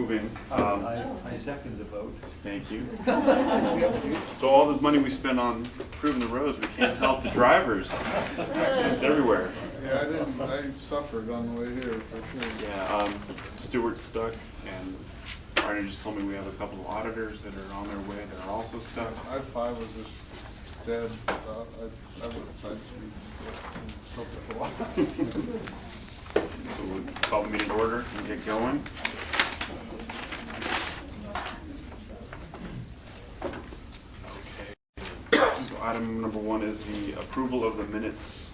moving. I second the vote. Thank you. So all the money we spend on improving the roads, we can't help the drivers. Accidents everywhere. Yeah, I suffered on the way here for sure. Yeah, Stewart's stuck, and Arnie just told me we have a couple of auditors that are on their way that are also stuck. I-5 was just dead. I went side streets. So we'll call the meeting to order and get going. Okay. So item number 1 is the approval of the minutes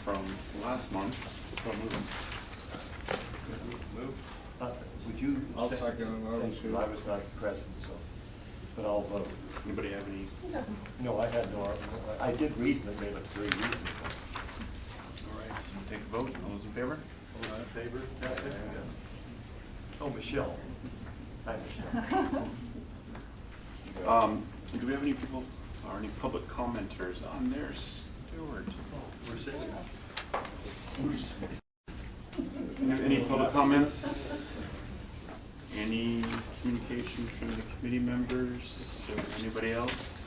from last month. Would you? I'll second it. I was not present, so, but I'll vote. Anybody have any? No, I had no argument. I did read them, they looked very reasonable. All right, so we'll take a vote. All those in favor? All in favor? Oh, Michelle. Hi, Michelle. Do we have any people or any public commenters on there, Stewart? Any public comments? Any communication from the committee members or anybody else?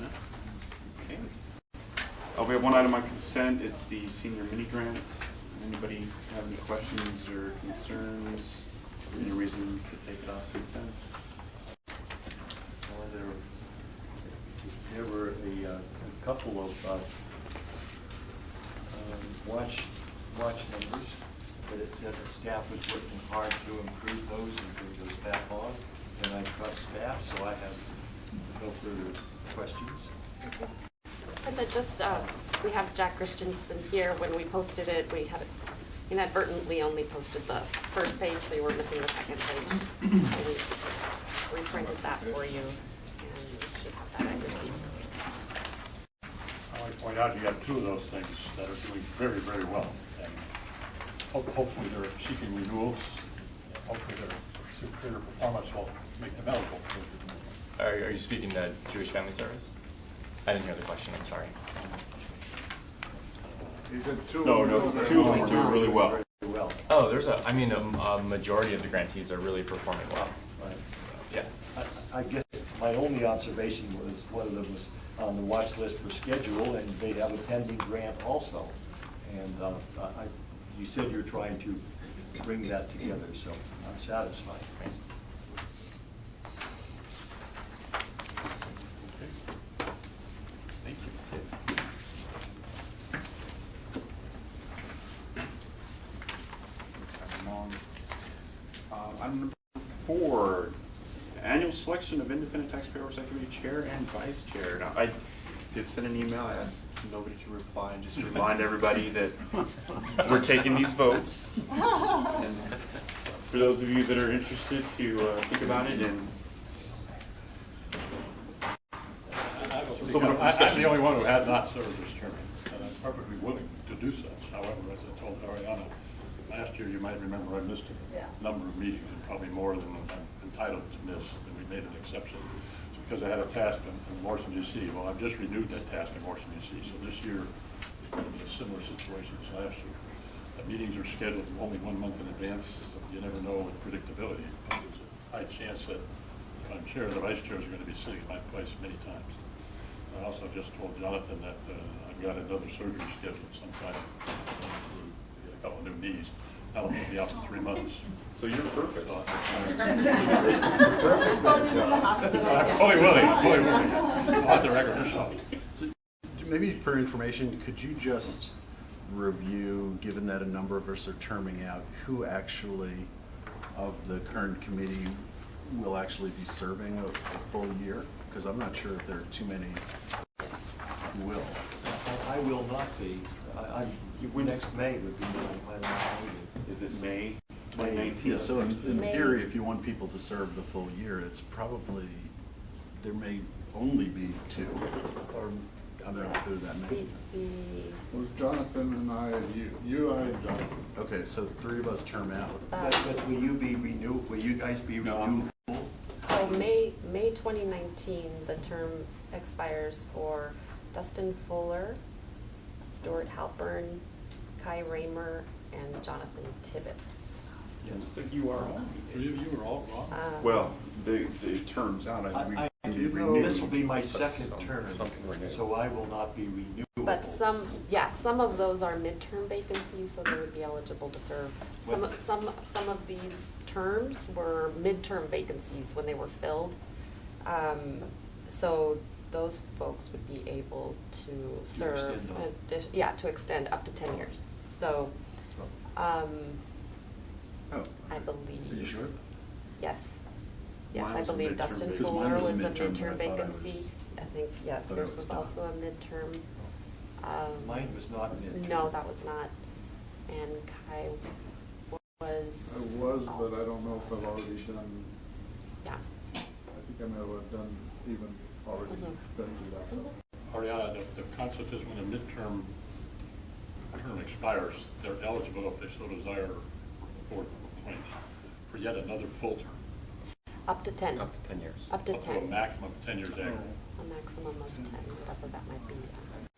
No? Okay. We have one item on consent. It's the senior mini grant. Anybody have any questions or concerns? Any reason to take it off consent? There were a couple of watch numbers, but it said that staff was working hard to improve those and bring those back on, and I trust staff, so I have no further questions. And then just, we have Jack Christensen here. When we posted it, we had inadvertently only posted the first page, so you were missing the second page. So we reprinted that for you, and you should have that at your seats. I want to point out you have 2 of those things that are doing very, very well. And hopefully they're seeking renewals. Hopefully their superior performance will make them eligible. Are you speaking to Jewish Family Service? I didn't hear the question, I'm sorry. He said 2. No, 2 of them are doing really well. Oh, there's a majority of the grantees are really performing well. Right. Yeah. I guess my only observation was one of them was on the watch list for schedule, and they have a pending grant also. And you said you're trying to bring that together, so I'm satisfied. Thank you. Item number 4, annual selection of independent taxpayer oversight committee chair and vice chair. Now, I did send an email. I asked nobody to reply, and just to remind everybody that we're taking these votes. And for those of you that are interested to think about it and I'm the only one who had not served as chairman, and I'm perfectly willing to do such. However, as I told Ariana, last year you might remember I missed a number of meetings, and probably more than I'm entitled to miss, and we made an exception. It's because I had a task in Washington, D.C. Well, I've just renewed that task in Washington, D.C., so this year is going to be a similar situation as last year. The meetings are scheduled only 1 month in advance, so you never know with predictability. But there's a high chance that if I'm chair, the vice chairs are going to be sitting in my place many times. I also just told Jonathan that I've got another surgery scheduled sometime to get a couple of new knees. That'll be out in 3 months. so you're perfect. I'm fully willing. I'll have the record this show. So maybe for information, could you just review, given that a number of us are terming out, who actually of the current committee will actually be serving a full year? Because I'm not sure if there are too many who will. I will not be. Next May would be my last meeting. Is it May 2019? Yeah, so in theory, if you want people to serve the full year, it's probably, there may only be 2, or I don't know who that may be. It was Jonathan and I and you, I and Jonathan. Okay, so 3 of us term out. But will you be renewed? Will you guys be renewed? So May 2019, the term expires for Dustin Fuller, Stuart Halpern, Kai Raymer, and Jonathan Tibbetts. Looks like you are on. Three of you are all gone? Well, the terms out, we can be renewed. This will be my second some- term, something renewed. so I will not be renewable. But some of those are midterm vacancies, so they would be eligible to serve. Some of these terms were midterm vacancies when they were filled. So those folks would be able to serve, extend them. to extend up to 10 years. So, Oh, I believe. are you sure? Yes. Yes, Mine I was a believe midterm Dustin vacancy. Fuller Mine was was a a midterm, but I midterm thought I vacancy. was- I think, yes, thought it yours was was done. also a midterm. Mine was not midterm. No, that was not. And Kai was. I was, but I don't know if I've already done, Yeah. I think I may have done even already Mhm. been through that. Ariana, the concept is when a midterm term expires, they're eligible if they so desire for appointment for yet another full term. Up to 10. Up to 10 years. Up to Up to a 10. maximum of 10 years aggregate. A maximum of 10, whatever that might be.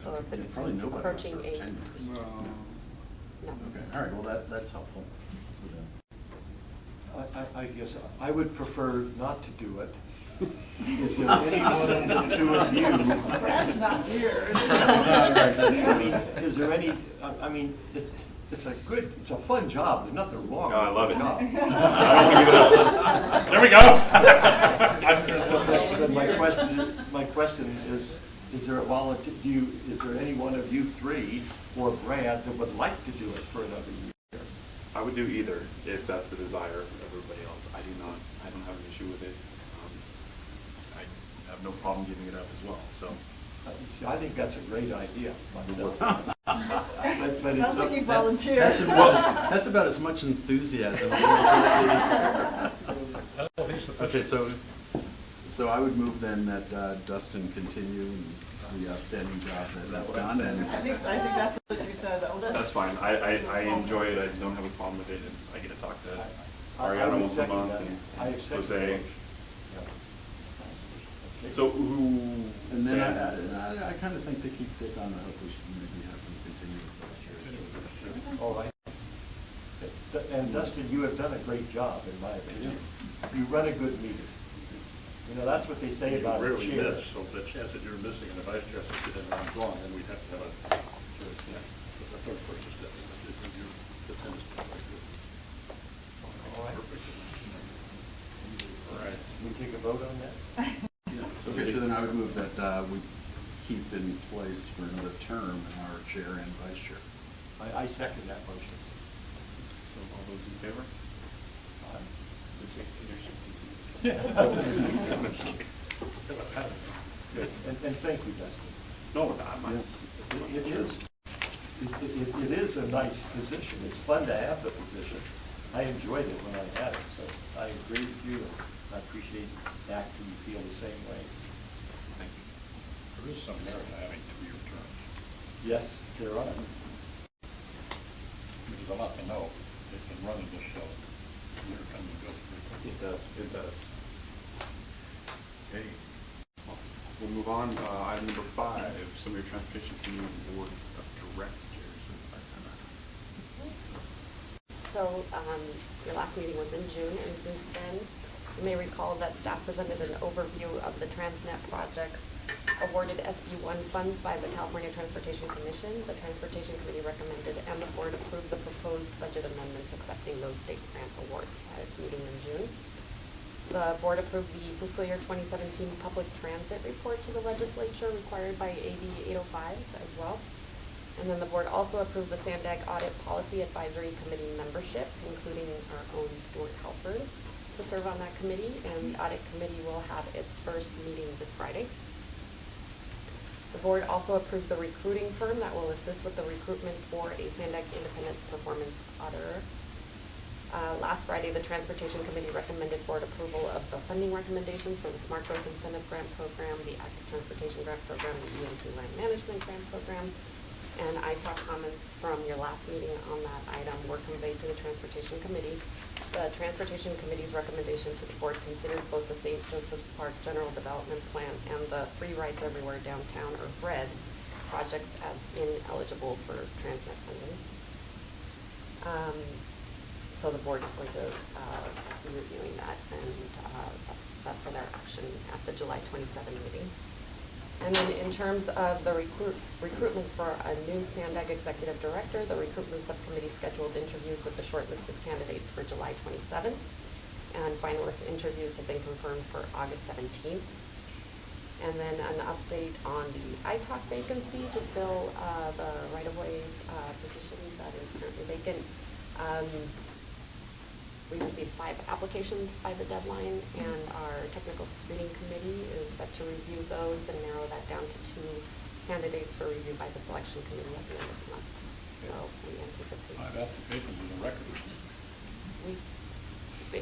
So if Yeah, it's probably nobody will approaching serve 8. 10 years. No. No. Okay, all right, well, that's helpful. So then, I guess I would prefer not to do it. Is there any one of the two of you? Brad's not here. I mean, is there any, I mean, it's a fun job, there's nothing wrong with No, I love the it. job. I won't give it up. There we go. But my question is there a is there any one of you three or Brad that would like to do it for another year? I would do either if that's the desire of everybody else. I do not. I don't have an issue with it. I have no problem giving it up as well. So. I think that's a great idea. But Sounds like you volunteered. that's about as much enthusiasm as Okay, so I would move then that Dustin continue the outstanding job that he's done. And I think that's what you said. That's fine. I enjoy it. I don't have a problem with it. I get to talk to I Ariana would once a second month that. and I accept the Jose. motion. So who? And then I kind of think to keep Dick on the hook, we should maybe have him continue with last year. All right. And Dustin, you have done a great job, in my opinion. You run a good meeting. You know, that's what they say You about a rarely chair. miss, so the chance that you're missing and the vice chair sits in and I'm gone, then we'd have to have a third person step in. The tennis is quite good. All right. All right. We take a vote on that? Okay, so then I would move that we keep in place for another term our chair and vice chair. I second that motion. So all those in favor? And thank you, Dustin. No, not mine. It is a nice position. It's fun to have the position. I enjoyed it when I had it, so I agree with you. I appreciate that you feel the same way. Thank you. There is some merit to having 2-year terms. Yes, there are. There's a lot to know. It's been running this show. Year comes and goes pretty quickly. It does. It does. Okay. Well, we'll move on. Item number 5, Summary Transportation Committee Board of Directors. So your last meeting was in June, and since then, you may recall that staff presented an overview of the Transnet projects awarded SB1 funds by the California Transportation Commission. The Transportation Committee recommended and the board approved the proposed budget amendments accepting those state grant awards at its meeting in June. The board approved the fiscal year 2017 public transit report to the legislature required by AB 805 as well. And then the board also approved the SANDAG Audit Policy Advisory Committee membership, including our own Stuart Halford to serve on that committee, and the Audit Committee will have its first meeting this Friday. The board also approved the recruiting firm that will assist with the recruitment for a SANDAG Independent Performance Auditor. Last Friday, the Transportation Committee recommended board approval of the funding recommendations for the Smart Growth Incentive Grant Program, the Active Transportation Grant Program, the EM2 Land Management Grant Program, and Italk comments from your last meeting on that item were conveyed to the Transportation Committee. The Transportation Committee's recommendation to the board considered both the St. Joseph's Park General Development Plan and the Free Rides Everywhere Downtown, or FRED, projects as ineligible for Transnet funding. So the board is going to be reviewing that, and that's set for their action at the July 27 meeting. And then in terms of the recruitment for a new SANDAG executive director, the recruitment subcommittee scheduled interviews with the shortlisted candidates for July 27th, and finalist interviews have been confirmed for August 17th. And then an update on the Italk vacancy to fill the right-of-way position that is currently vacant. We received 5 applications by the deadline, and our technical screening committee is set to review those and narrow that down to 2 candidates for review by the selection committee at the end of the month. So we anticipate. 5 applications is a record. Yeah.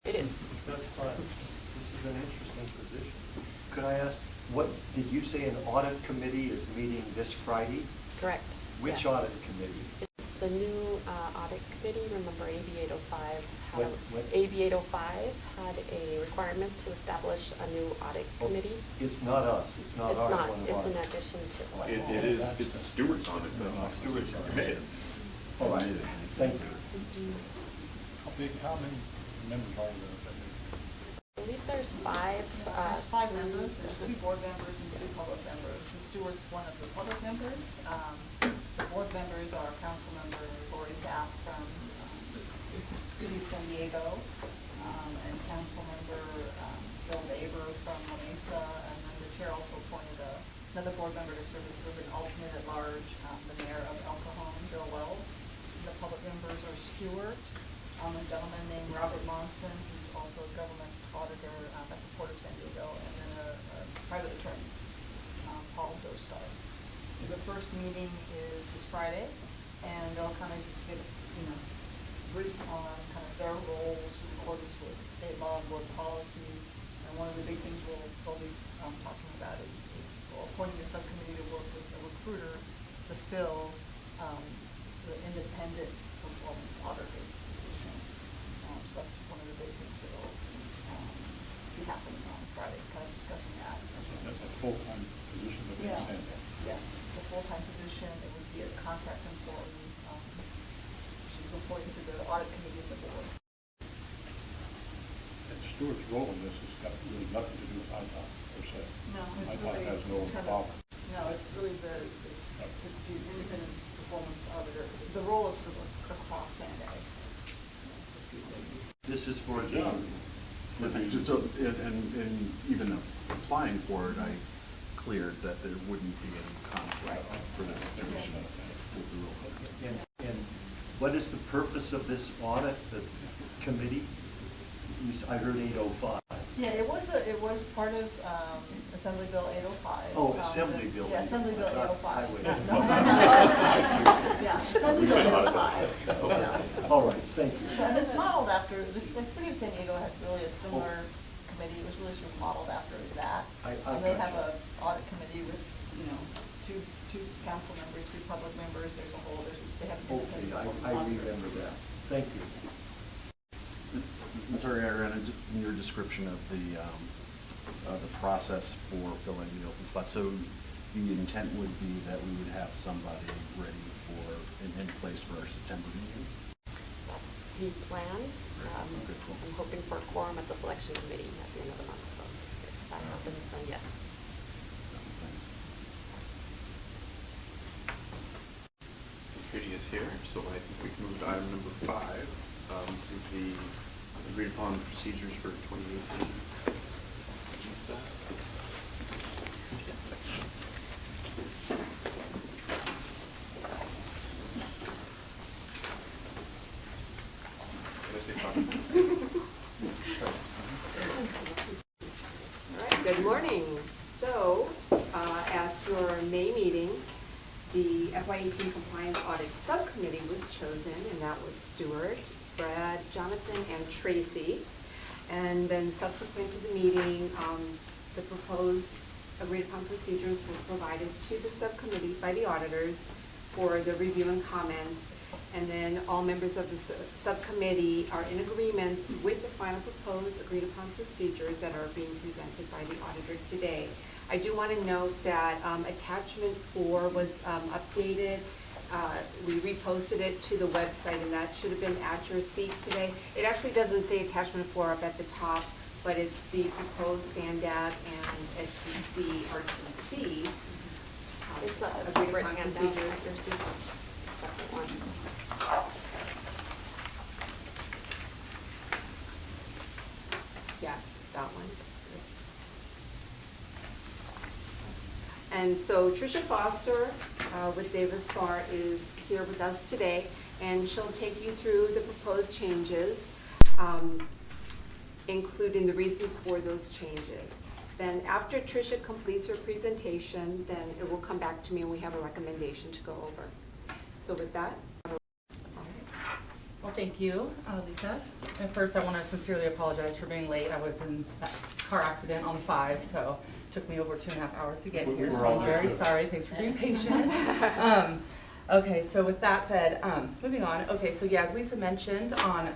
It is. That's fine. This is an interesting position. Could I ask, what, did you say an audit committee is meeting this Friday? Correct. Which Yes. audit committee? It's the new audit committee. Remember, AB 805 had What? AB 805 had a requirement to establish a new audit committee. It's not us, it's not It's our not. one of It's ours. in addition to. It is, it's stewards on it, though. Stewards on it. Committee. All right, thank you. How many members are there? I believe there's 5. There's 5 members, there's 2 board members and 2 public members. The steward's one of the public members. The board members are council member Lori Zapp from City of San Diego, and council member Bill Baber from La Mesa, and then the chair also appointed another board member to serve as sort of an alternate at large, the mayor of El Cajon, Bill Wells. The public members are Stewart, a gentleman named Robert Monson, who's also a government auditor at the Port of San Diego, and then a private attorney, Paul Dostar. The first meeting is this Friday, and they'll kind of just get, brief on kind of their roles in accordance with state law and board policy. And one of the big things we'll be talking about is appointing a subcommittee to work with a recruiter to fill the independent performance auditor position. So that's one of the big things that will be happening on Friday, kind of discussing that. That's a full-time position that Yeah. we send. Yes, the full-time position, it would be a contract employee. She's reporting to the audit committee of the board. And Stewart's role in this has got really nothing to do with Italk per se. No, it's Italk really. has no it's kind power. No, it's really the independent performance auditor. The role is sort of across SANDAG. This is for the, Just so, and even applying for it, I cleared that there wouldn't be any conflict for this position with the rule. and what is the purpose of this audit, the committee? I heard 805. Yeah, it was part of Assembly Bill 805. Oh, Assembly Bill Yeah, Assembly Bill 805. Highway. No. Yeah, Assembly Bill 805. Yeah. All right, thank you. And it's modeled after, the city of San Diego has really a similar committee. It was really sort of modeled after that. And they have an audit committee with, two council members, 2 public members. There's a whole, they have an Okay, independent I auditor. remember that. Thank you. I'm sorry, Ariana, just in your description of the process for filling the open slot, so the intent would be that we would have somebody ready for, in place for our September meeting? That's the plan. Okay, cool. I'm hoping for a quorum at the selection committee at the end of the month, so if that happens, then yes. Thanks. Katie is here, so I think we can move to item number 5. This is the agreed upon procedures for 2018. Lisa. Did I say talking? All right, good morning. So, at your May meeting, the FY18 Compliance Audit Subcommittee was chosen, and that was Stuart, Brad, Jonathan, and Tracy. And then subsequent to the meeting, the proposed agreed-upon procedures were provided to the subcommittee by the auditors for the review and comments. And then all members of the subcommittee are in agreement with the final proposed agreed-upon procedures that are being presented by the auditor today. I do want to note that attachment 4 was updated we reposted it to the website, and that should have been at your seat today. It actually doesn't say attachment 4 up at the top, but it's the proposed SANDAG and SDC RTC. It's a agreed separate upon handout. procedures. There's a separate one. Yeah, it's that one. And so Tricia Foster with Davis Farr is here with us today, and she'll take you through the proposed changes, including the reasons for those changes. Then after Tricia completes her presentation, then it will come back to me and we have a recommendation to go over. So with that. Well, thank you, Lisa. And first, I want to sincerely apologize for being late. I was in a car accident on 5, so it took me over 2.5 hours to get here. So I'm very sorry. Thanks for being patient. Okay, so with that said, moving on. Okay, so yeah, as Lisa mentioned, on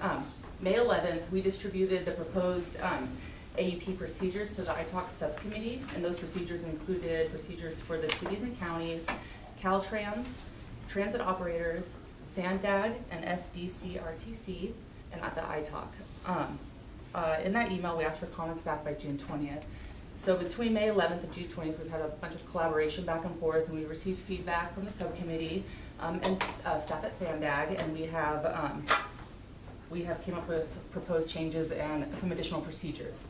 May 11th, we distributed the proposed AUP procedures to the Italk subcommittee, and those procedures included procedures for the cities and counties, Caltrans, transit operators, SANDAG, and SDC-RTC, and at the Italk. In that email, we asked for comments back by June 20th. So between May 11th and June 20th, we've had a bunch of collaboration back and forth, and we received feedback from the subcommittee and staff at SANDAG, and we have came up with proposed changes and some additional procedures.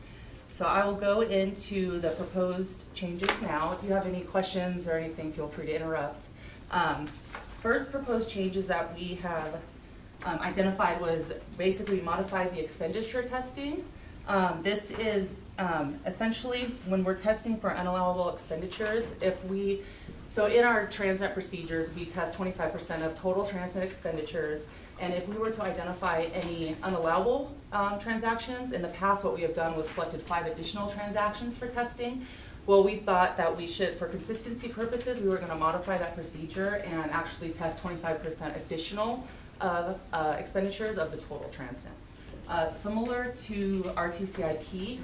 So I will go into the proposed changes now. If you have any questions or anything, feel free to interrupt. First proposed changes that we have identified was basically modify the expenditure testing. This is essentially when we're testing for unallowable expenditures, so in our Transnet procedures, we test 25% of total Transnet expenditures, and if we were to identify any unallowable transactions, in the past what we have done was selected 5 additional transactions for testing. Well, we thought that we should, for consistency purposes, we were going to modify that procedure and actually test 25% additional of expenditures of the total Transnet. Similar to RTCIP,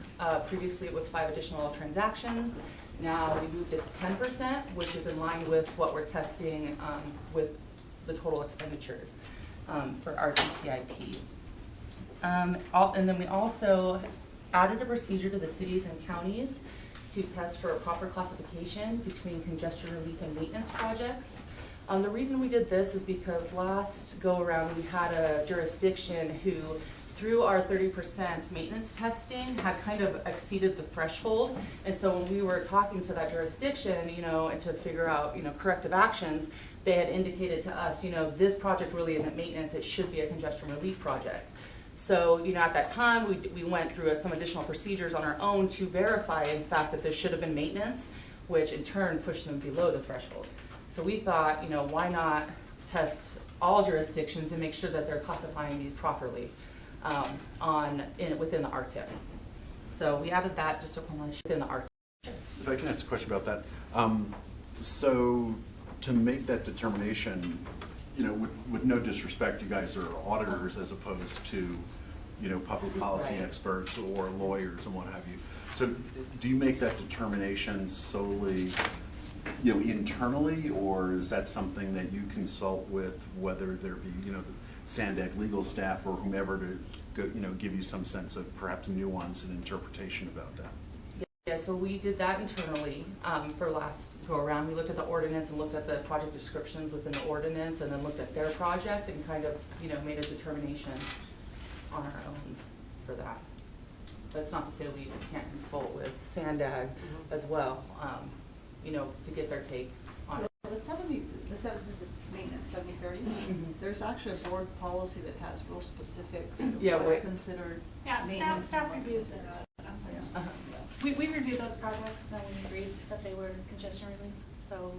previously it was 5 additional transactions. Now we moved it to 10%, which is in line with what we're testing with the total expenditures for RTCIP. And then we also added a procedure to the cities and counties to test for a proper classification between congestion relief and maintenance projects. The reason we did this is because last go around we had a jurisdiction who, through our 30% maintenance testing, had kind of exceeded the threshold. And so when we were talking to that jurisdiction, and to figure out, corrective actions, they had indicated to us, this project really isn't maintenance, it should be a congestion relief project. So, at that time, we went through some additional procedures on our own to verify, in fact, that this should have been maintenance, which in turn pushed them below the threshold. So we thought, why not test all jurisdictions and make sure that they're classifying these properly within the RTIP. So we added that just to formulation within the RTIP. If I can ask a question about that. So to make that determination, with no disrespect, you guys are auditors as opposed to, public policy experts or lawyers and what have you. So do you make that determination solely, internally, or is that something that you consult with, whether there be, the SANDAG legal staff or whomever to, give you some sense of perhaps nuance and interpretation about that? Yeah, so we did that internally for last go around. We looked at the ordinance and looked at the project descriptions within the ordinance, and then looked at their project and kind of, made a determination on our own for that. But it's not to say we can't consult with SANDAG as well, to get their take on it. The 70, this is maintenance 70/30. There's actually a board policy that has real specifics of what's considered maintenance. Staff reviews it. I'm sorry. We reviewed those projects and we agreed that they were congestion relief. So,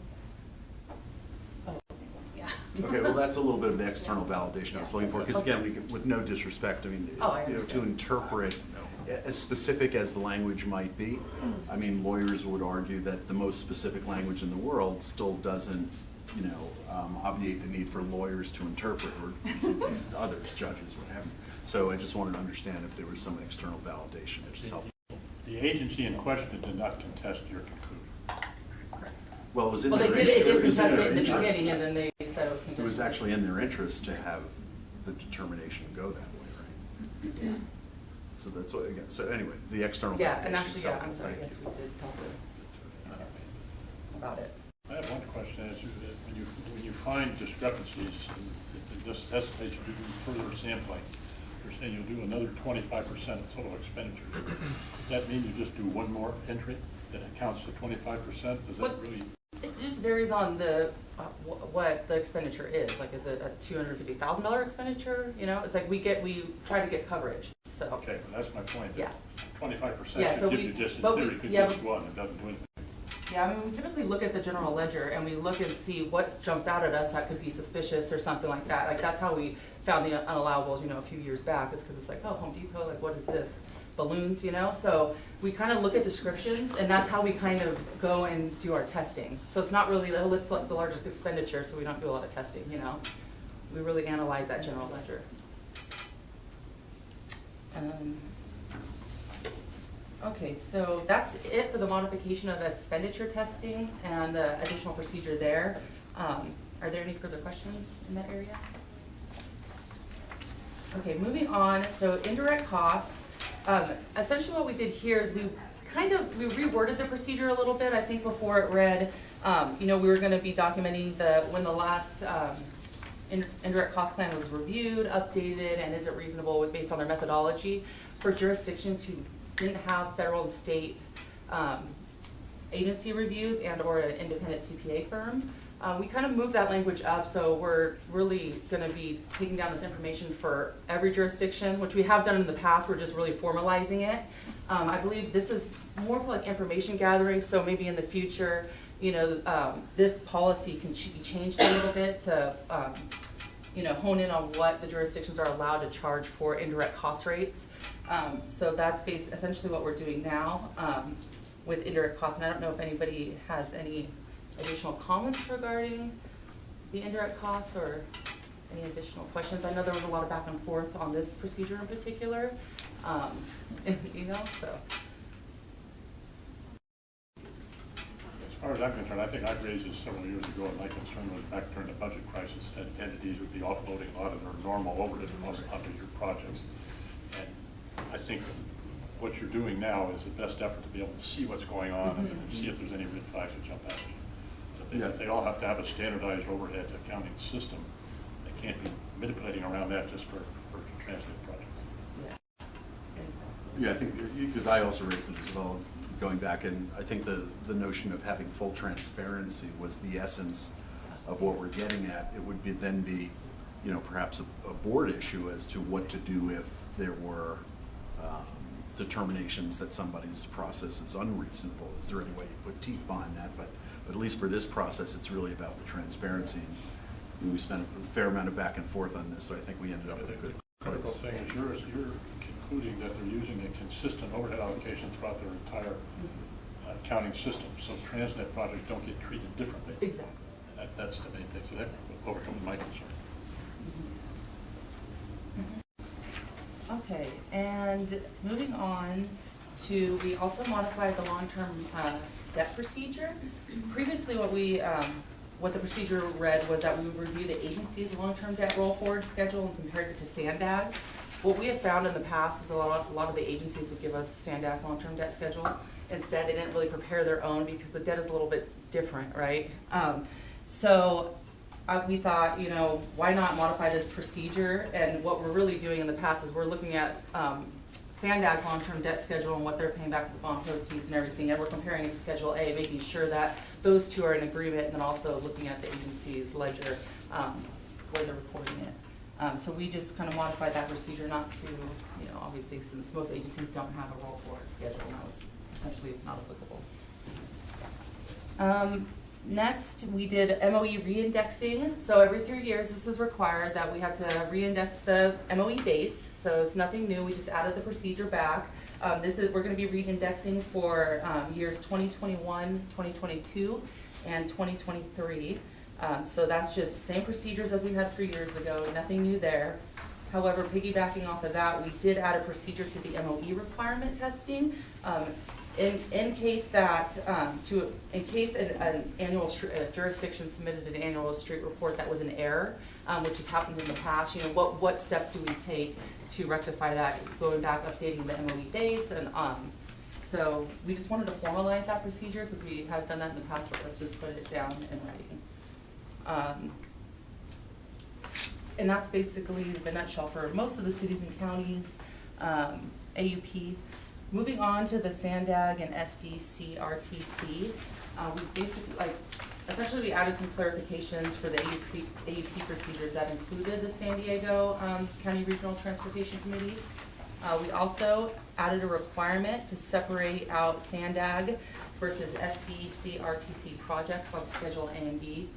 yeah. Okay, well, that's a little bit of the external validation I was looking for, because again, with no disrespect, I mean, to interpret as specific as the language might be, I mean, lawyers would argue that the most specific language in the world still doesn't, obviate the need for lawyers to interpret, or in some cases others, judges, what have you. So I just wanted to understand if there was some external validation. It just helped. The agency in question did not contest your conclusion. Correct. Well, it was in Well, their they interest. did, it did It was in contest it their in the interest. beginning, and then they said it was It conditional. was actually in their interest to have the determination go that way, right? Yeah. So that's what, again, so anyway, the external Yeah, and validation actually, yeah, itself, I'm sorry, thank yes, you. we did talk about it. I have one question, is when you find discrepancies, it just estimates you to do further sampling. You're saying you'll do another 25% of total expenditure. Does that mean you just do one more entry that accounts for 25%? Does that really? It just varies on the, what the expenditure is. Like, is it a $250,000 expenditure? You know, it's like we try to get coverage, so. Okay, but that's my point. Yeah. 25% Yeah, so should give we- you just, in but we- theory, could yeah, just go on, it doesn't do anything. Yeah, I mean, we typically look at the general ledger and we look and see what jumps out at us that could be suspicious or something like that. Like, that's how we found the unallowables, you know, a few years back. It's because it's like, oh, Home Depot, like, what is this? Balloons, you know? So we kind of look at descriptions, and that's how we kind of go and do our testing. So it's not really, oh, let's look the largest expenditure, so we don't do a lot of testing, you know? We really analyze that general ledger. Okay, so that's it for the modification of expenditure testing and the additional procedure there. Are there any further questions in that area? Okay, moving on, so indirect costs. Essentially what we did here is we reworded the procedure a little bit. I think before it read, you know, we were gonna be documenting when the last indirect cost plan was reviewed, updated, and is it reasonable based on their methodology. For jurisdictions who didn't have federal and state agency reviews and or an independent CPA firm. We kind of moved that language up, so we're really gonna be taking down this information for every jurisdiction, which we have done in the past. We're just really formalizing it. I believe this is more for like information gathering, so maybe in the future, you know, this policy can be changed a little bit to, you know, hone in on what the jurisdictions are allowed to charge for indirect cost rates. So that's essentially what we're doing now with indirect costs. And I don't know if anybody has any additional comments regarding the indirect costs or any additional questions. I know there was a lot of back and forth on this procedure in particular, you know, so. As far as I'm concerned, I think I raised this several years ago, and my concern was back during the budget crisis that entities would be offloading a lot of their normal overhead costs onto your projects. And I think what you're doing now is the best effort to be able to see what's going on and see if there's any red flags that jump out at you. If they all have to have a standardized overhead accounting system, they can't be manipulating around that just for transit projects. Yeah, exactly. Yeah, I think, because I also raised it as well, going back, and I think the notion of having full transparency was the essence of what we're getting at. It would then be, you know, perhaps a board issue as to what to do if there were determinations that somebody's process is unreasonable. Is there any way you put teeth behind that? But at least for this process, it's really about the transparency. And we spent a fair amount of back and forth on this, so I think we ended up with a good Critical place. thing is you're concluding that they're using a consistent overhead allocation throughout their entire accounting system, so Transnet projects don't get treated differently. Exactly. And that's the main thing, so that overcomes my concern. Okay, and moving on to, we also modified the long-term debt procedure. Previously, what the procedure read was that we would review the agency's long-term debt roll forward schedule and compared it to SANDAG's. What we have found in the past is a lot of the agencies would give us SANDAG's long-term debt schedule. Instead, they didn't really prepare their own because the debt is a little bit different, right? We thought, you know, why not modify this procedure? And what we're really doing in the past is we're looking at SANDAG's long-term debt schedule and what they're paying back with bond proceeds and everything, and we're comparing it to Schedule A, making sure that those two are in agreement, and then also looking at the agency's ledger where they're reporting it. So we just kind of modified that procedure not to, you know, obviously since most agencies don't have a roll forward schedule, and that was essentially not applicable. Next, we did MOE reindexing. So every 3 years, this is required that we have to reindex the MOE base. So it's nothing new. We just added the procedure back. We're going to be reindexing for years 2021, 2022, and 2023. So that's just the same procedures as we had 3 years ago. Nothing new there. However, piggybacking off of that, we did add a procedure to the MOE requirement testing. In case that, in case an annual jurisdiction submitted an annual street report that was an error, which has happened in the past, what steps do we take to rectify that, going back, updating the MOE base, and so we just wanted to formalize that procedure because we have done that in the past, but let's just put it down in writing. And that's basically the nutshell for most of the cities and counties, AUP. Moving on to the SANDAG and SDCRTC, we basically, essentially we added some clarifications for the AUP procedures that included the San Diego County Regional Transportation Committee. We also added a requirement to separate out SANDAG versus SDCRTC projects on Schedule A and B.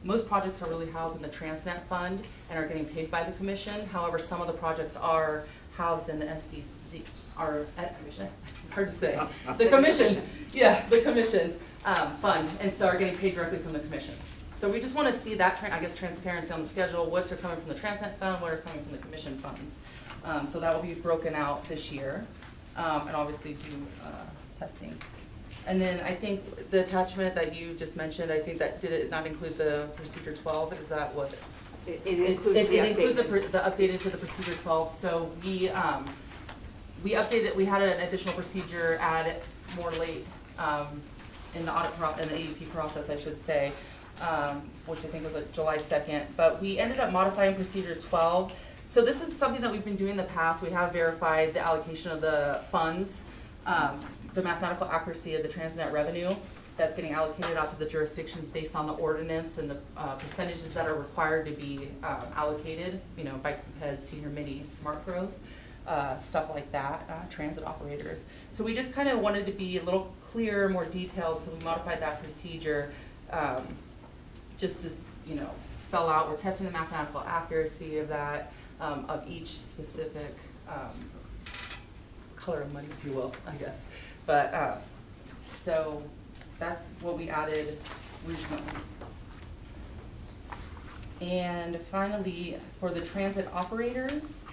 Most projects are really housed in the Transnet Fund and are getting paid by the Commission. However, some of the projects are housed in the SDC, hard to say, the Commission, yeah, the Commission fund, and so are getting paid directly from the Commission. So we just want to see that, transparency on the schedule, what's are coming from the Transnet Fund, what are coming from the Commission funds. So that will be broken out this year, and obviously do testing. And then I think the attachment that you just mentioned, I think that, did it not include the Procedure 12? Is that what? It includes the includes the updated to the Procedure 12. So we updated, we had an additional procedure add more late in the audit in the AUP process, I should say, which I think was like July 2nd. But we ended up modifying Procedure 12. So this is something that we've been doing in the past. We have verified the allocation of the funds, the mathematical accuracy of the Transnet revenue that's getting allocated out to the jurisdictions based on the ordinance and the percentages that are required to be allocated, bikes and peds, senior mini, smart growth, stuff like that, transit operators. So we just kind of wanted to be a little clearer, more detailed, so we modified that procedure just to, spell out, we're testing the mathematical accuracy of that, of each specific color of money, if you will, I guess. But so that's what we added recently. And finally, for the transit operators,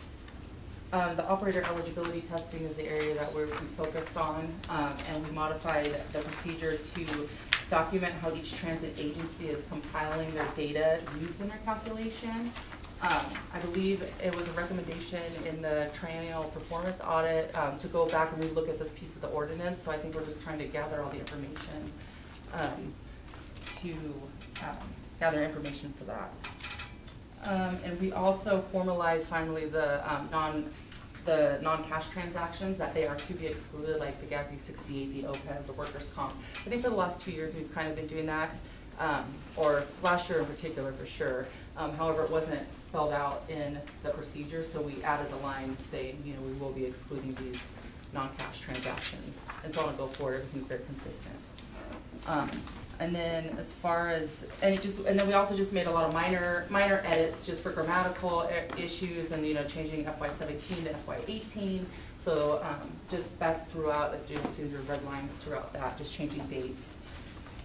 the operator eligibility testing is the area that we focused on, and we modified the procedure to document how each transit agency is compiling their data used in their calculation. I believe it was a recommendation in the triennial performance audit to go back and relook at this piece of the ordinance. So I think we're just trying to gather all the information gather information for that. And we also formalized finally the non-cash transactions, that they are to be excluded, like the GASB 68, the OPEB, the workers' comp. I think for the last 2 years we've kind of been doing that, or last year in particular for sure. However, it wasn't spelled out in the procedure, so we added a line saying, we will be excluding these non-cash transactions. And so on and go forward, everything's very consistent. And then as far as, and then we also just made a lot of minor edits just for grammatical issues and, changing FY17 to FY18. So just that's throughout, like just see your red lines throughout that, just changing dates.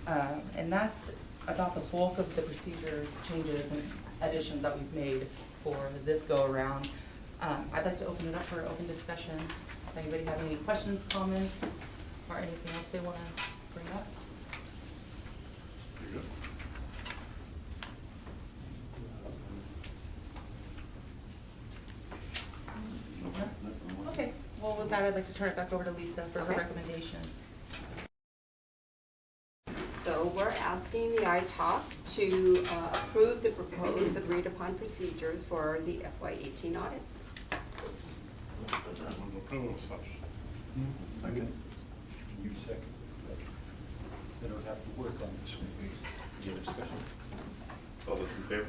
And that's about the bulk of the procedures, changes, and additions that we've made for this go-around. I'd like to open it up for open discussion. If anybody has any questions, comments, or anything else they want to bring up. Okay, well with that I'd like to turn it back over to Lisa for her recommendation. So we're asking the Italk to approve the proposed agreed upon procedures for the FY18 audits. Second. You second. They don't have to work on this one. Any other discussion? All those in favor?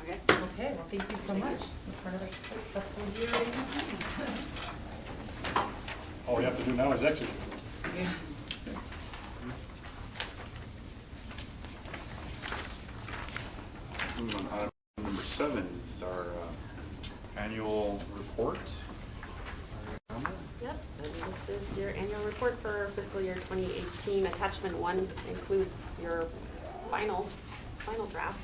Okay. Okay, well thank you so much. It's for another successful year. All we have to do now is execute. Yeah. Moving on, item number 7 is our annual report. Yep, and this is your annual report for fiscal year 2018. Attachment 1 includes your final draft.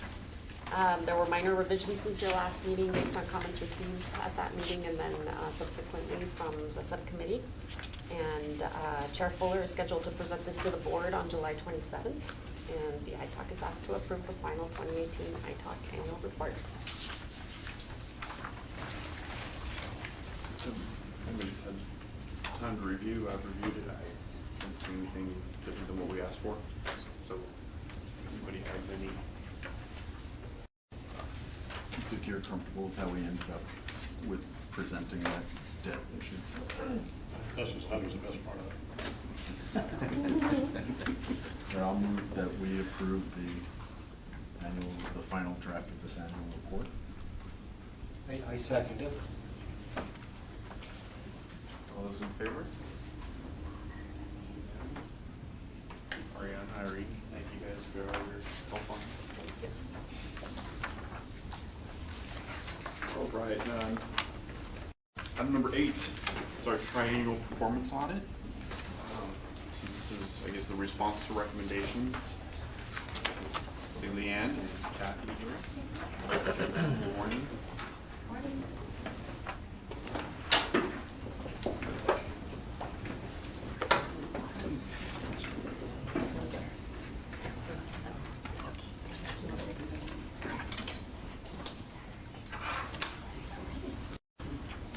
There were minor revisions since your last meeting based on comments received at that meeting and then subsequently from the subcommittee. And Chair Fuller is scheduled to present this to the board on July 27th. And the Italk is asked to approve the final 2018 Italk annual report. So, anybody's had time to review, I've reviewed it, I don't see anything different than what we asked for. So, if anybody has any. I think you're comfortable with how we ended up with presenting that debt issues. That's just, that was the best part of it. Yeah, I'll move that we approve the final draft of this annual report. I second it. All those in favor? Ariane, Irene, thank you guys for all your help on this. All right, item number 8 is our triennial performance audit. So this is, I guess, the response to recommendations. See Leanne and Kathy here. Good morning. Morning.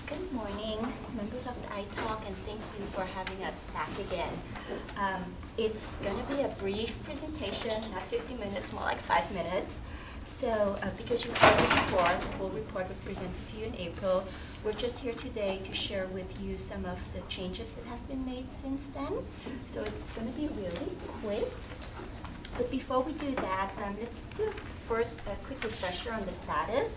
Good morning, members of the Italk, and thank you for having us back again. It's going to be a brief presentation, not 50 minutes, more like 5 minutes. So because you heard it before, the whole report was presented to you in April. We're just here today to share with you some of the changes that have been made since then. So it's going to be really quick. But before we do that, let's do first a quick refresher on the status.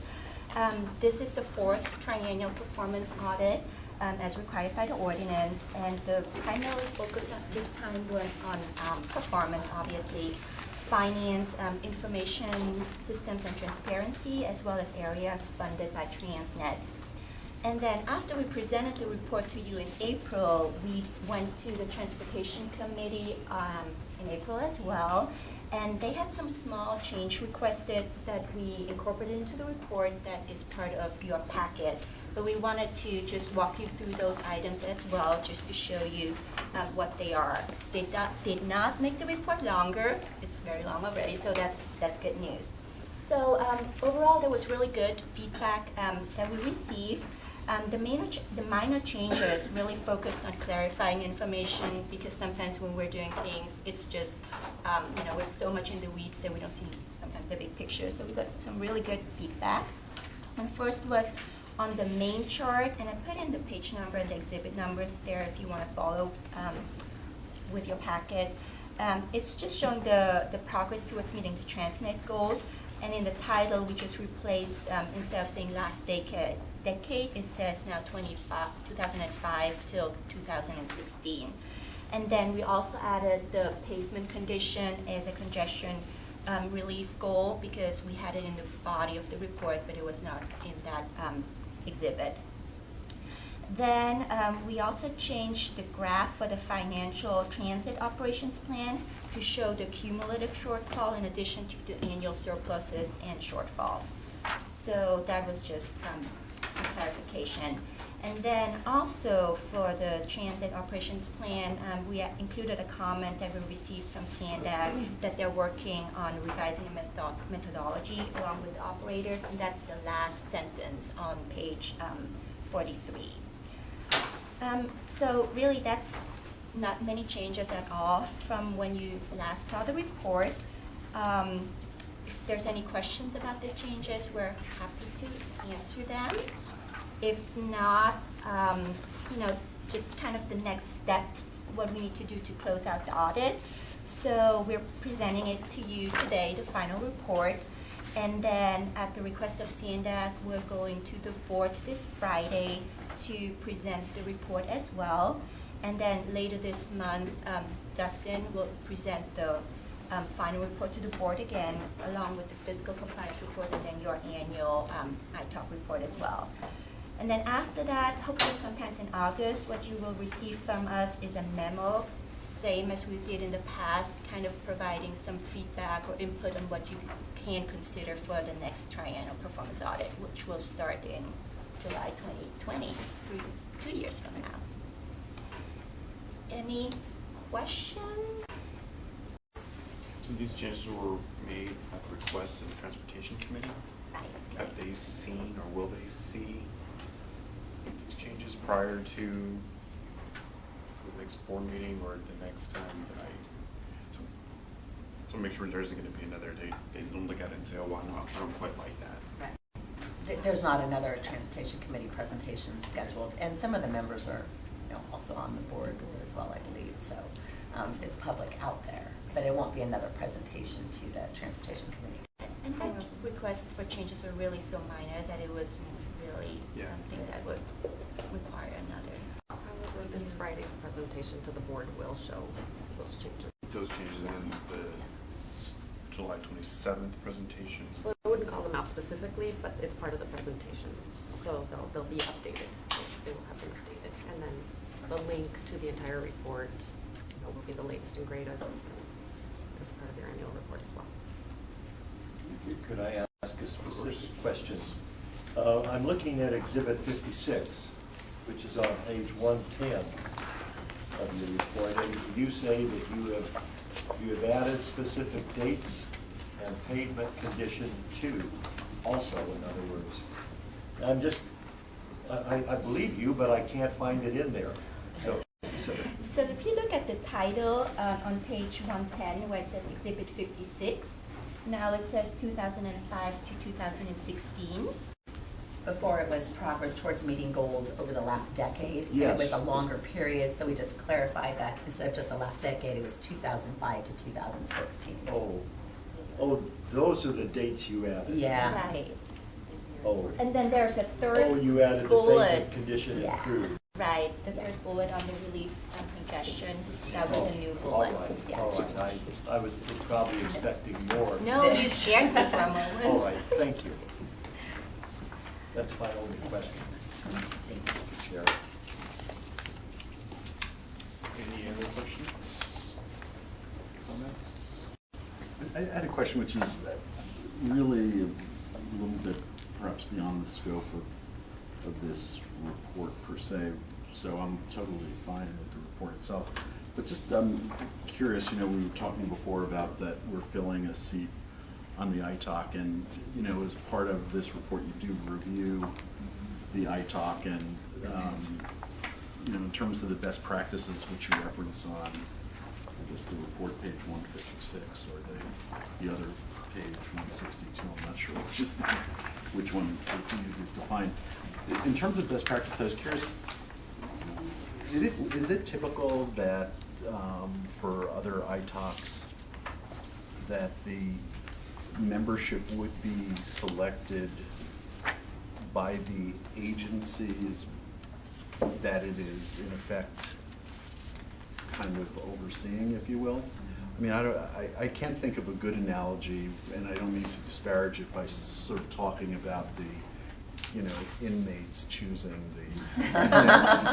This is the 4th triennial performance audit as required by the ordinance, and the primary focus at this time was on performance, obviously, finance, information systems and transparency, as well as areas funded by Transnet. And then after we presented the report to you in April, we went to the Transportation Committee in April as well, and they had some small change requested that we incorporated into the report that is part of your packet. But we wanted to just walk you through those items as well, just to show you what they are. They did not make the report longer. It's very long already, so that's good news. So overall, there was really good feedback that we received. The minor changes really focused on clarifying information, because sometimes when we're doing things, it's just, we're so much in the weeds that we don't see sometimes the big picture. So we got some really good feedback. And first was on the main chart, and I put in the page number and the exhibit numbers there if you want to follow with your packet. It's just showing the progress towards meeting the Transnet goals. And in the title, we just replaced, instead of saying last decade, it says now 2005 till 2016. And then we also added the pavement condition as a congestion relief goal, because we had it in the body of the report, but it was not in that exhibit. Then we also changed the graph for the financial transit operations plan to show the cumulative shortfall in addition to the annual surpluses and shortfalls. So that was just some clarification. And then also for the transit operations plan, we included a comment that we received from SANDAG that they're working on revising a methodology along with the operators, and that's the last sentence on page 43. So really that's not many changes at all from when you last saw the report. If there's any questions about the changes, we're happy to answer them. If not, just kind of the next steps, what we need to do to close out the audit. So we're presenting it to you today, the final report. And then at the request of CNDAC, we're going to the board this Friday to present the report as well. And then later this month, Dustin will present the final report to the board again, along with the fiscal compliance report and then your annual Italk report as well. And then after that, hopefully sometimes in August, what you will receive from us is a memo same as we did in the past, kind of providing some feedback or input on what you can consider for the next triennial performance audit, which will start in July 2020, 2 years from now. Any questions? So these changes were made at the request of the Transportation Committee? Right. Have they seen or will they see these changes prior to the next board meeting or the next time that so make sure there isn't going to be another date. They don't look at it and say, oh, well, no, I don't quite like that. There's not another Transportation Committee presentation scheduled, and some of the members are, also on the board as well, I believe. So it's public out there, but it won't be another presentation to the Transportation Committee. And the requests for changes were really so minor that it was really something that would require another. Probably this Friday's presentation to the board will show those changes. Those changes in the July 27th presentation. Well, I wouldn't call them out specifically, but it's part of the presentation. So they'll be updated. They will have been updated. And then the link to the entire report will be the latest and greatest as part of their annual report as well. Could I ask a specific question? I'm looking at Exhibit 56, which is on page 110 of your report, and you say that you have added specific dates and pavement condition 2 also, in other words. I'm just, I believe you, but I can't find it in there. So if you look at the title on page 110 where it says Exhibit 56, now it says 2005 to 2016. Before it was progress towards meeting goals over the last decade. Yes. And it was a longer period, so we just clarified that instead of just the last decade, it was 2005 to 2016. Oh, those are the dates you added. Yeah. Right. Oh. And then there's a third Oh, you added the bullet. pavement condition improved. Right, the third bullet on the relief from congestion, that was a new All bullet. right, Yeah. all right. I was probably expecting more. No, you scared me for a moment. All right, thank you. That's my only question. Thank you, Mr. Chair. Any other questions? Comments? I had a question which is really a little bit perhaps beyond the scope of this report per se, so I'm totally fine with the report itself. But just I'm curious, we were talking before about that we're filling a seat on the Italk, and as part of this report you do review the Italk, and in terms of the best practices which you reference on just the report page 156 or the other page 162, I'm not sure which one is the easiest to find. In terms of best practice, I was curious, is it typical that for other Italks that the membership would be selected by the agencies that it is in effect kind of overseeing, if you will? I mean, I can't think of a good analogy, and I don't mean to disparage it by sort of talking about the inmates choosing the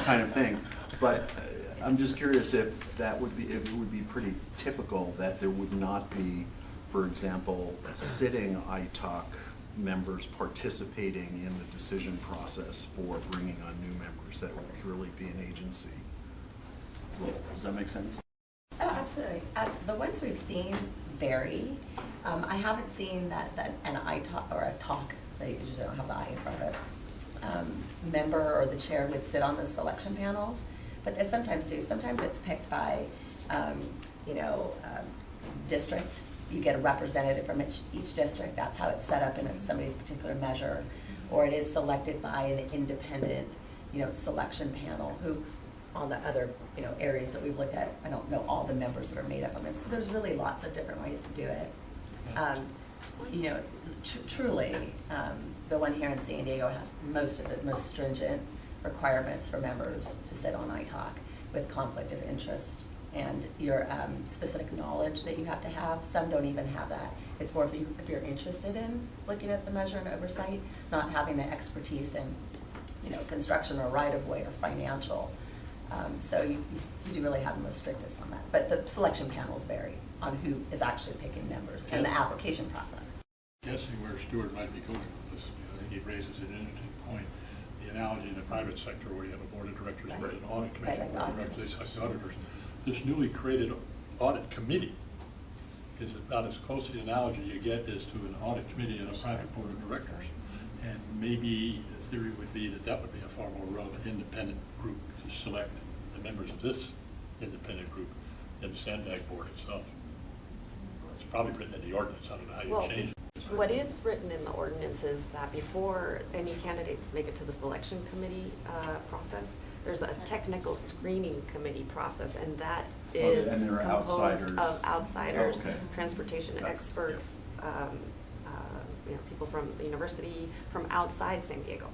kind of thing. But I'm just curious if it would be pretty typical that there would not be, for example, sitting Italk members participating in the decision process for bringing on new members. That would purely be an agency role. Does that make sense? Oh, absolutely. The ones we've seen vary. I haven't seen that an Italk or a talk, they usually don't have the I in front of it, member or the chair would sit on those selection panels, but they sometimes do. Sometimes it's picked by, district. You get a representative from each district. That's how it's set up in somebody's particular measure. Or it is selected by an independent, selection panel who, on the other, areas that we've looked at, I don't know all the members that are made up of them. So there's really lots of different ways to do it. Truly, the one here in San Diego has most of the most stringent requirements for members to sit on Italk with conflict of interest and your specific knowledge that you have to have. Some don't even have that. It's more if you're interested in looking at the measure and oversight, not having the expertise in construction or right-of-way or financial So you do really have the most strictest on that. But the selection panels vary on who is actually picking members and the application process. Guessing where Stuart might be going with this, I think he raises an interesting point. The analogy in the private sector where you have a board of directors, Right. where an audit committee, Right, like board of auditors. directors, they select auditors. This newly created audit committee is about as close to the analogy you get as to an audit committee and a private board of directors. And maybe the theory would be that that would be a far more relevant independent group to select the members of this independent group than the Sandag board itself. It's probably written in the ordinance. I don't know how you Well, change it. what is written in the ordinance is that before any candidates make it to the selection committee process, there's a technical screening committee process, and that is and there are composed outsiders. of outsiders, Oh, okay. transportation Got it. experts, people from the university, from outside San Diego.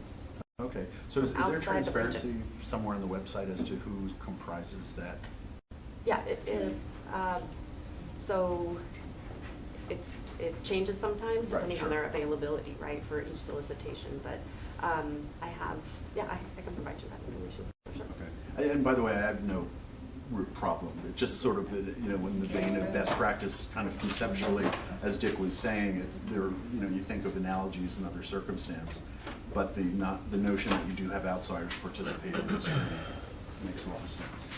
Okay, so is there Outside the transparency somewhere on the website as to who comprises that? Yeah, so it changes sometimes Right, depending sure. on their availability, right, for each solicitation, but I can provide you that information for sure. Okay, and by the way, I have no problem. It just sort of, in the vein of best practice, kind of conceptually, as Dick was saying, you think of analogies in other circumstance, but the notion that you do have outsiders participating in this makes a lot of sense.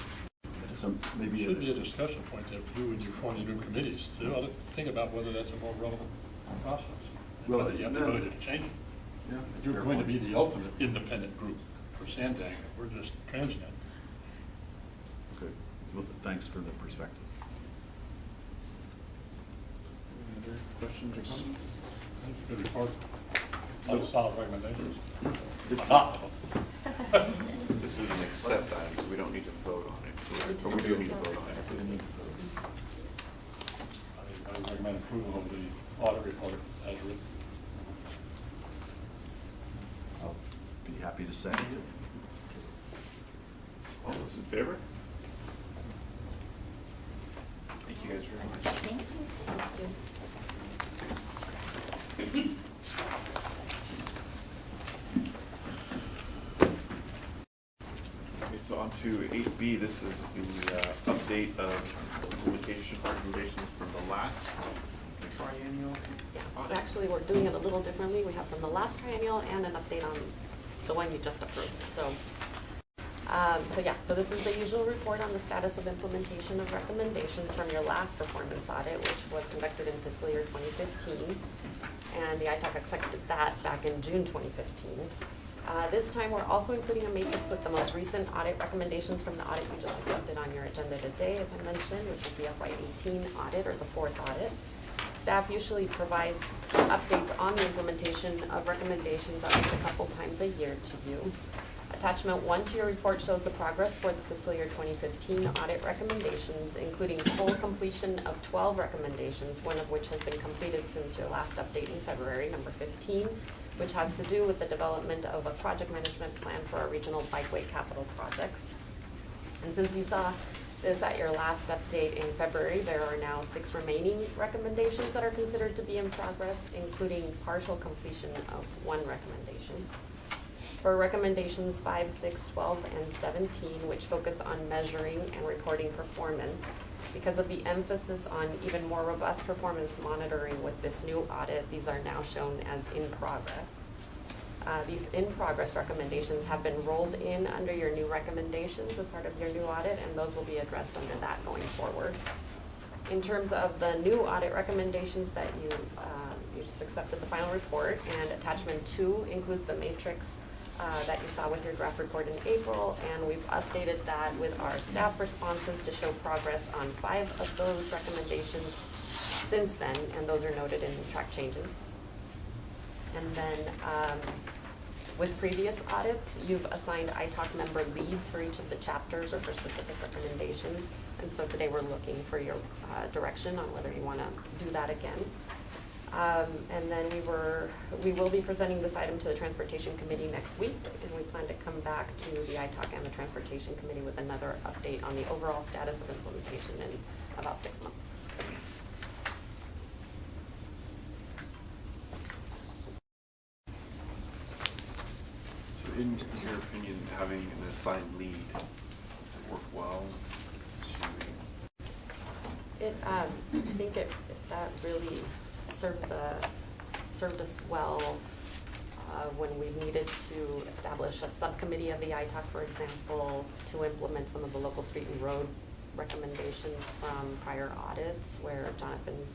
So maybe It should be a discussion point that you and you form your new committees, you ought to think about whether that's a more relevant process. And Well, whether you have the then- ability to change it. Yeah, If you're fair going to point. be the ultimate independent group for Sandag, we're just transient. Good. Well, thanks for the perspective. Any other questions or comments? Good report. Lots of solid recommendations. It's- Not. This is an accept item, so we don't need to vote on it. But we do need to vote on it. I recommend approval of the audit report as written. I'll be happy to second it. All those in favor? Thank you guys very much. Thank you. Thank you. Okay, so on to 8B. This is the update of implementation recommendations from the last triennial audit. Actually, we're doing it a little differently. We have from the last triennial and an update on the one you just approved. So this is the usual report on the status of implementation of recommendations from your last performance audit, which was conducted in fiscal year 2015. And the Italk accepted that back in June 2015. This time, we're also including a matrix with the most recent audit recommendations from the audit you just accepted on your agenda today, as I mentioned, which is the FY18 audit, or the fourth audit. Staff usually provides updates on the implementation of recommendations at least a couple times a year to you. Attachment 1 to your report shows the progress for the fiscal year 2015 audit recommendations, including full completion of 12 recommendations, one of which has been completed since your last update in February, number 15, which has to do with the development of a project management plan for our regional bikeway capital projects. And since you saw this at your last update in February, there are now 6 remaining recommendations that are considered to be in progress, including partial completion of 1 recommendation. For recommendations 5, 6, 12, and 17, which focus on measuring and reporting performance, because of the emphasis on even more robust performance monitoring with this new audit, these are now shown as in progress. These in-progress recommendations have been rolled in under your new recommendations as part of your new audit, and those will be addressed under that going forward. In terms of the new audit recommendations that you just accepted the final report, and attachment 2 includes the matrix that you saw with your draft report in April, and we've updated that with our staff responses to show progress on 5 of those recommendations since then, and those are noted in track changes. And then with previous audits, you've assigned Italk member leads for each of the chapters or for specific recommendations, and so today we're looking for your direction on whether you want to do that again. And then we will be presenting this item to the Transportation Committee next week, and we plan to come back to the Italk and the Transportation Committee with another update on the overall status of implementation in about 6 months. So in your opinion, having an assigned lead Does it work well? I think that really served us well when we needed to establish a subcommittee of the Italk, for example, to implement some of the local street and road recommendations from prior audits, where Jonathan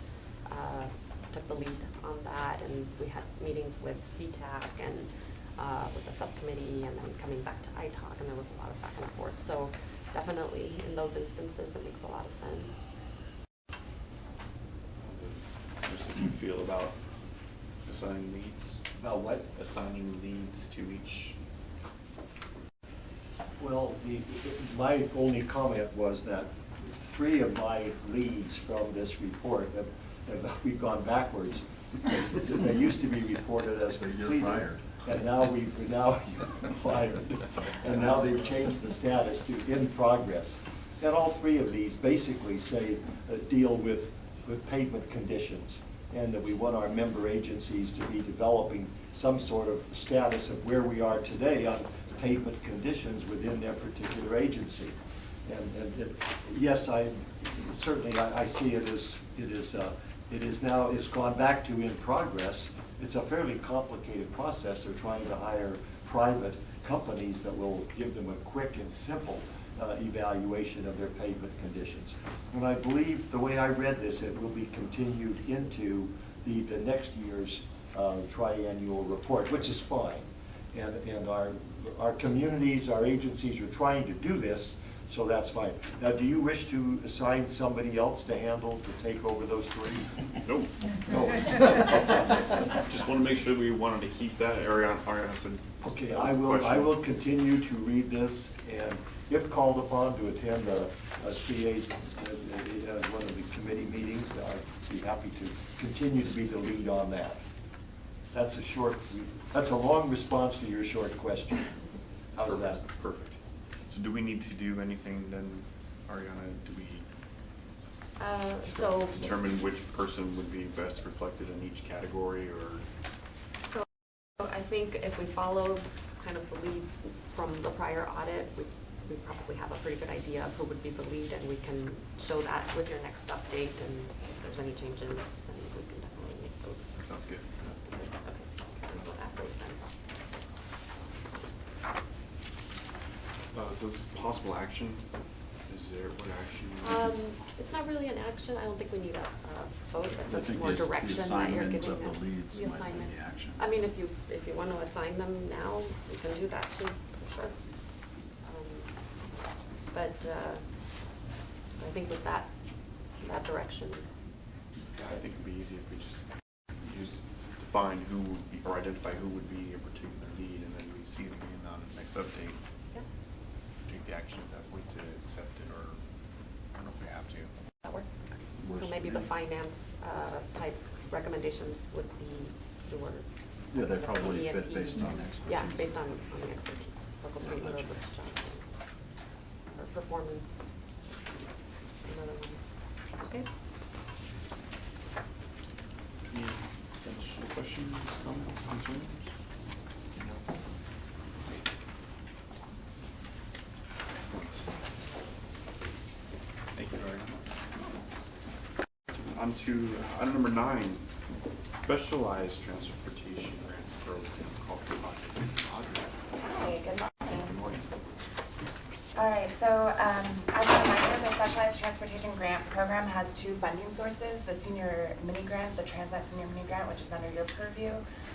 took the lead on that, and we had meetings with CTAC and with the subcommittee, and then coming back to Italk, and there was a lot of back and forth. So definitely in those instances, it makes a lot of sense. How do you feel about assigning leads? About what? Assigning leads to each. Well, my only comment was that 3 of my leads from this report we've gone backwards. They used to be reported as completed, fired. And now fired. And now they've changed the status to in progress. And all 3 of these basically say deal with pavement conditions, and that we want our member agencies to be developing some sort of status of where we are today on pavement conditions within their particular agency. And yes, I see it is now gone back to in progress. It's a fairly complicated process. They're trying to hire private companies that will give them a quick and simple evaluation of their pavement conditions. And I believe the way I read this, it will be continued into the next year's triennial report, which is fine. And our communities, our agencies are trying to do this, so that's fine. Now, do you wish to assign somebody else to take over those 3? No. Just want to make sure we wanted to keep that. Ariana said. Okay, I will continue to read this, and if called upon to attend a CA, one of the committee meetings, I'd be happy to continue to be the lead on that. That's a long response to your short question. How's that? Perfect. So do we need to do anything then, Ariana? Do we determine which person would be best reflected in each category, or? So I think if we follow kind of the lead from the prior audit, we probably have a pretty good idea of who would be the lead, and we can show that with your next update, and if there's any changes, then we can definitely make those. That sounds good. Okay, well, that goes then. So this possible action, is there what action? It's not really an action. I don't think we need a vote, but I that's think more the direction that you're assignment giving of the us. leads The might be assignment. the action. I mean, if you want to assign them now, you can do that too, for sure. But I think with that direction. Yeah, I think it'd be easy if we just define who would be, or identify who would be a particular lead, and then we see them again on the next update. Yeah. Take the action at that point to accept it, or I don't know if we have to. That work? Works So maybe for the me. finance type recogmendations would be Stewart. Yeah, they probably E&P. fit based on expertise. Yeah, based on the expertise. Local street and road Legend. with Jonathan. Or performance, another one. Okay. Any additional questions, comments, concerns? Excellent. Thank you, Ariana. On to item number 9, specialized transportation grant program called Audit. Hey, good morning. Good morning. All right, so as a reminder, the Specialized Transportation Grant Program has 2 funding sources, the Senior Mini Grant, the Transit Senior Mini Grant, which is under your purview,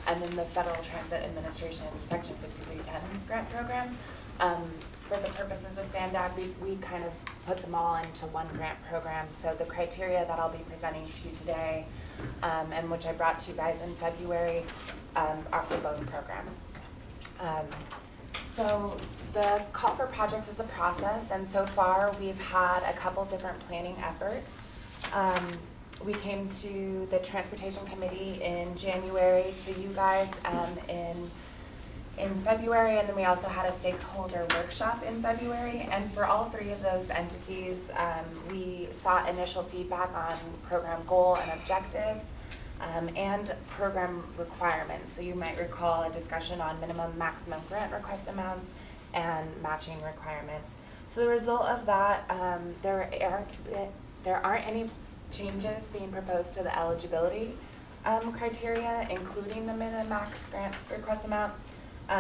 and then the Federal Transit Administration Section 5310 Grant Program. For the purposes of SANDAG, we kind of put them all into one grant program. So the criteria that I'll be presenting to you today, and which I brought to you guys in February, are for both programs. So the call for projects is a process, and so far we've had a couple different planning efforts. We came to the Transportation Committee in January, to you guys in February, and then we also had a stakeholder workshop in February. And for all 3 of those entities, we sought initial feedback on program goal and objectives, and program requirements. So you might recall a discussion on minimum maximum grant request amounts and matching requirements. So the result of that, there aren't any changes being proposed to the eligibility criteria, including the min and max grant request amount.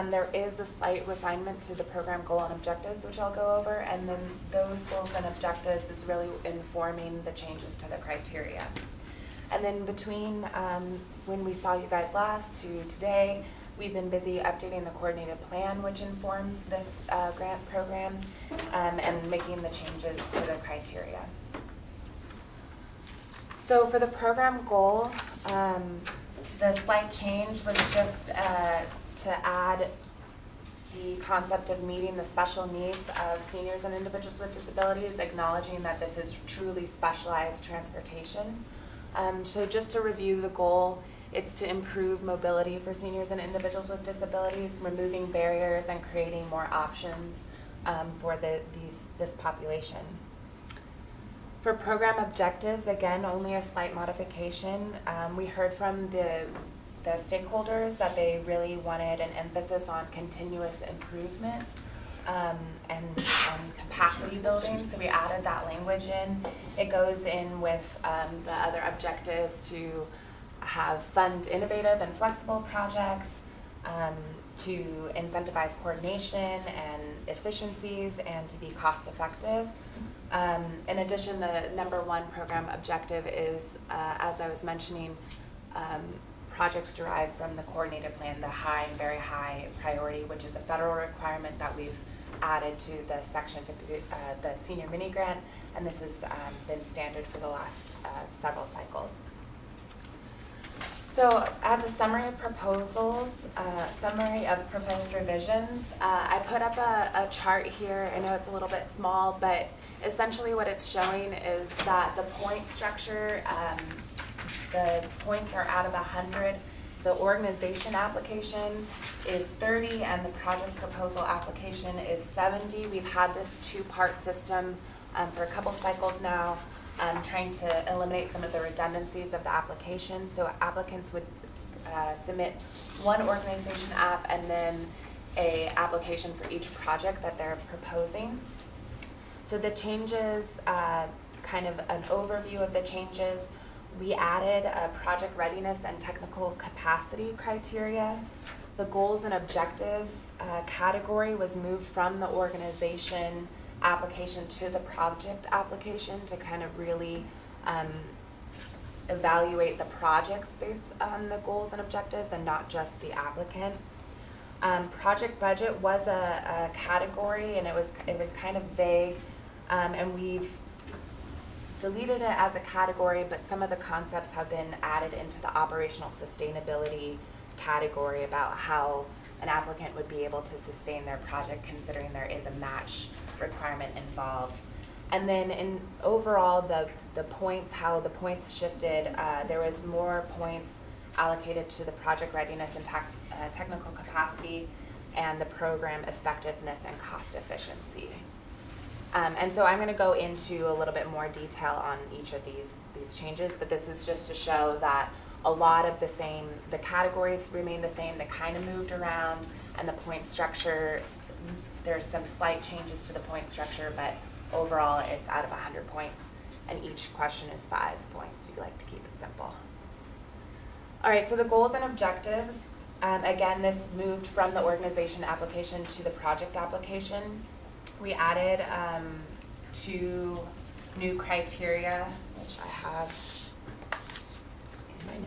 There is a slight refinement to the program goal and objectives, which I'll go over, and then those goals and objectives is really informing the changes to the criteria. And then between when we saw you guys last to today, we've been busy updating the coordinated plan, which informs this grant program, and making the changes to the criteria. So for the program goal, the slight change was just to add the concept of meeting the special needs of seniors and individuals with disabilities, acknowledging that this is truly specialized transportation. So just to review the goal, it's to improve mobility for seniors and individuals with disabilities, removing barriers and creating more options for this population. For program objectives, again, only a slight modification. We heard from the stakeholders that they really wanted an emphasis on continuous improvement and capacity building, so we added that language in. It goes in with the other objectives to have fund innovative and flexible projects, to incentivize coordination and efficiencies, and to be cost effective. In addition, the #1 program objective is, as I was mentioning, projects derived from the coordinated plan, the high and very high priority, which is a federal requirement that we've added to the Section 50, the senior mini grant, and this has been standard for the last several cycles. So as a summary of proposals, summary of proposed revisions, I put up a chart here. I know it's a little bit small, but essentially what it's showing is that the point structure, the points are out of 100. The organization application is 30 and the project proposal application is 70. We've had this two-part system for a couple cycles now, trying to eliminate some of the redundancies of the application. So applicants would submit one organization app and then an application for each project that they're proposing. So the changes, kind of an overview of the changes. We added a project readiness and technical capacity criteria. The goals and objectives category was moved from the organization application to the project application to kind of really evaluate the projects based on the goals and objectives and not just the applicant. Project budget was a category, and it was kind of vague, and we've deleted it as a category, but some of the concepts have been added into the operational sustainability category about how an applicant would be able to sustain their project considering there is a match requirement involved. And then in overall the points, how the points shifted, there was more points allocated to the project readiness and technical capacity and the program effectiveness and cost efficiency. And so I'm going to go into a little bit more detail on each of these changes, but this is just to show that a lot of the categories remain the same, they kind of moved around, and the point structure, there's some slight changes to the point structure, but overall it's out of 100 points, and each question is 5 points. We like to keep it simple. All right, so the goals and objectives, again, this moved from the organization application to the project application. We added 2 new criteria, which I have in my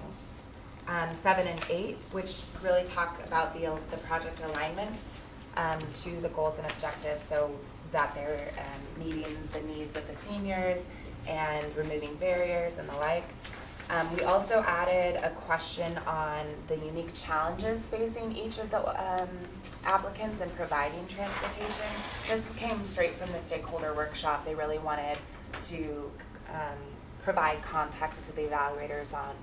notes, 7 and 8, which really talk about the project alignment to the goals and objectives, so that they're meeting the needs of the seniors and removing barriers and the like. We also added a question on the unique challenges facing each of the applicants in providing transportation. This came straight from the stakeholder workshop. They really wanted to provide context to the evaluators on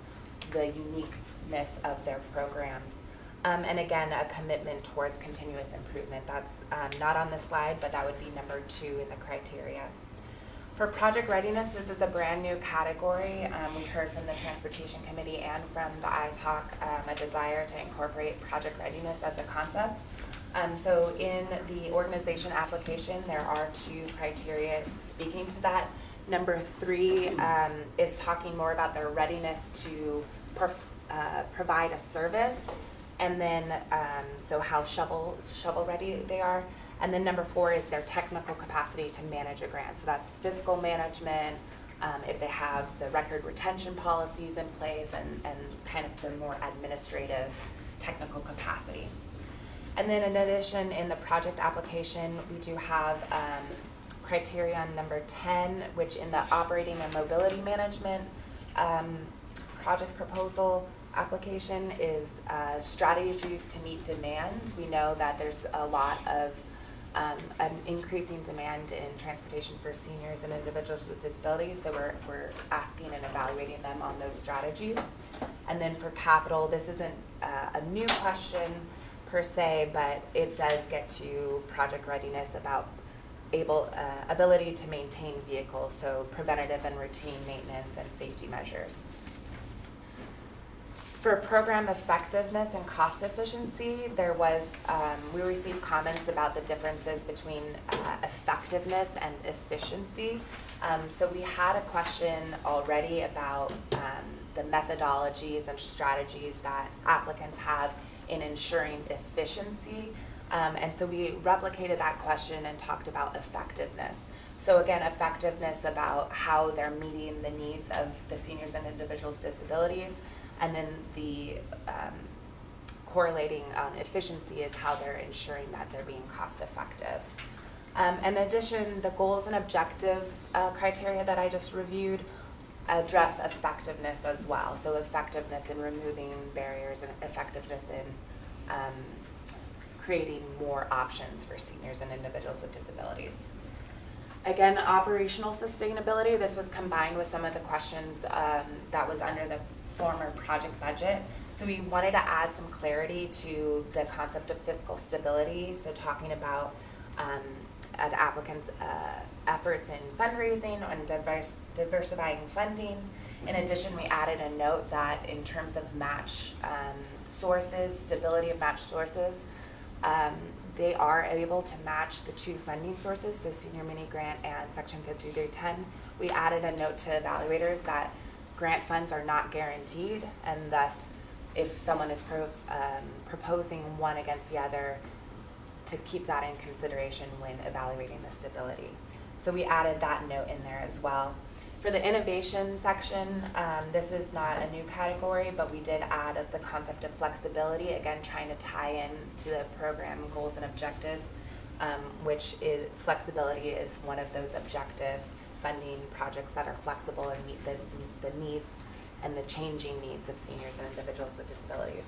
the uniqueness of their programs. And again, a commitment towards continuous improvement. That's not on this slide, but that would be number 2 in the criteria. For project readiness, this is a brand new category. We heard from the Transportation Committee and from the Italk a desire to incorporate project readiness as a concept. So in the organization application, there are 2 criteria speaking to that. Number 3 is talking more about their readiness to provide a service, and then so how shovel ready they are. And then number 4 is their technical capacity to manage a grant. So that's fiscal management, if they have the record retention policies in place, and kind of the more administrative technical capacity. And then in addition, in the project application, we do have criterion number 10, which in the operating and mobility management project proposal application is strategies to meet demand. We know that there's a lot of an increasing demand in transportation for seniors and individuals with disabilities, so we're asking and evaluating them on those strategies. And then for capital, this isn't a new question per se, but it does get to project readiness about ability to maintain vehicles, so preventative and routine maintenance and safety measures. For program effectiveness and cost efficiency, there was, we received comments about the differences between effectiveness and efficiency. So we had a question already about the methodologies and strategies that applicants have in ensuring efficiency. And so we replicated that question and talked about effectiveness. So again, effectiveness about how they're meeting the needs of the seniors and individuals with disabilities, and then the correlating efficiency is how they're ensuring that they're being cost effective. In addition, the goals and objectives criteria that I just reviewed address effectiveness as well. So effectiveness in removing barriers and effectiveness in creating more options for seniors and individuals with disabilities. Again, operational sustainability, this was combined with some of the questions that was under the former project budget. So we wanted to add some clarity to the concept of fiscal stability, so talking about an applicant's efforts in fundraising and diversifying funding. In addition, we added a note that in terms of match sources, stability of match sources, they are able to match the 2 funding sources, so senior mini grant and section 5310. We added a note to evaluators that grant funds are not guaranteed, and thus if someone is proposing one against the other, to keep that in consideration when evaluating the stability. So we added that note in there as well. For the innovation section, this is not a new category, but we did add the concept of flexibility, again trying to tie in to the program goals and objectives, which is flexibility is one of those objectives, funding projects that are flexible and meet the needs and the changing needs of seniors and individuals with disabilities.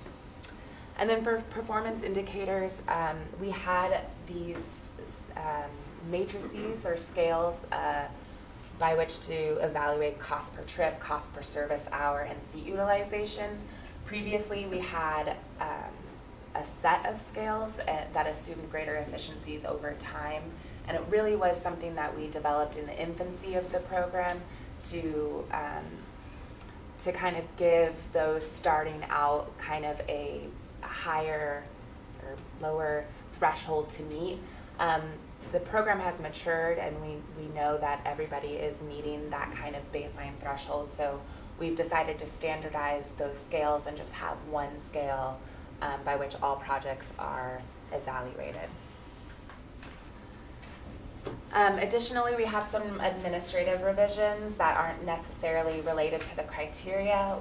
And then for performance indicators, we had these matrices or scales by which to evaluate cost per trip, cost per service hour, and seat utilization. Previously, we had a set of scales that assumed greater efficiencies over time, and it really was something that we developed in the infancy of the program to kind of give those starting out kind of a higher or lower threshold to meet. The program has matured, and we know that everybody is meeting that kind of baseline threshold, so we've decided to standardize those scales and just have one scale by which all projects are evaluated. Additionally, we have some administrative revisions that aren't necessarily related to the criteria.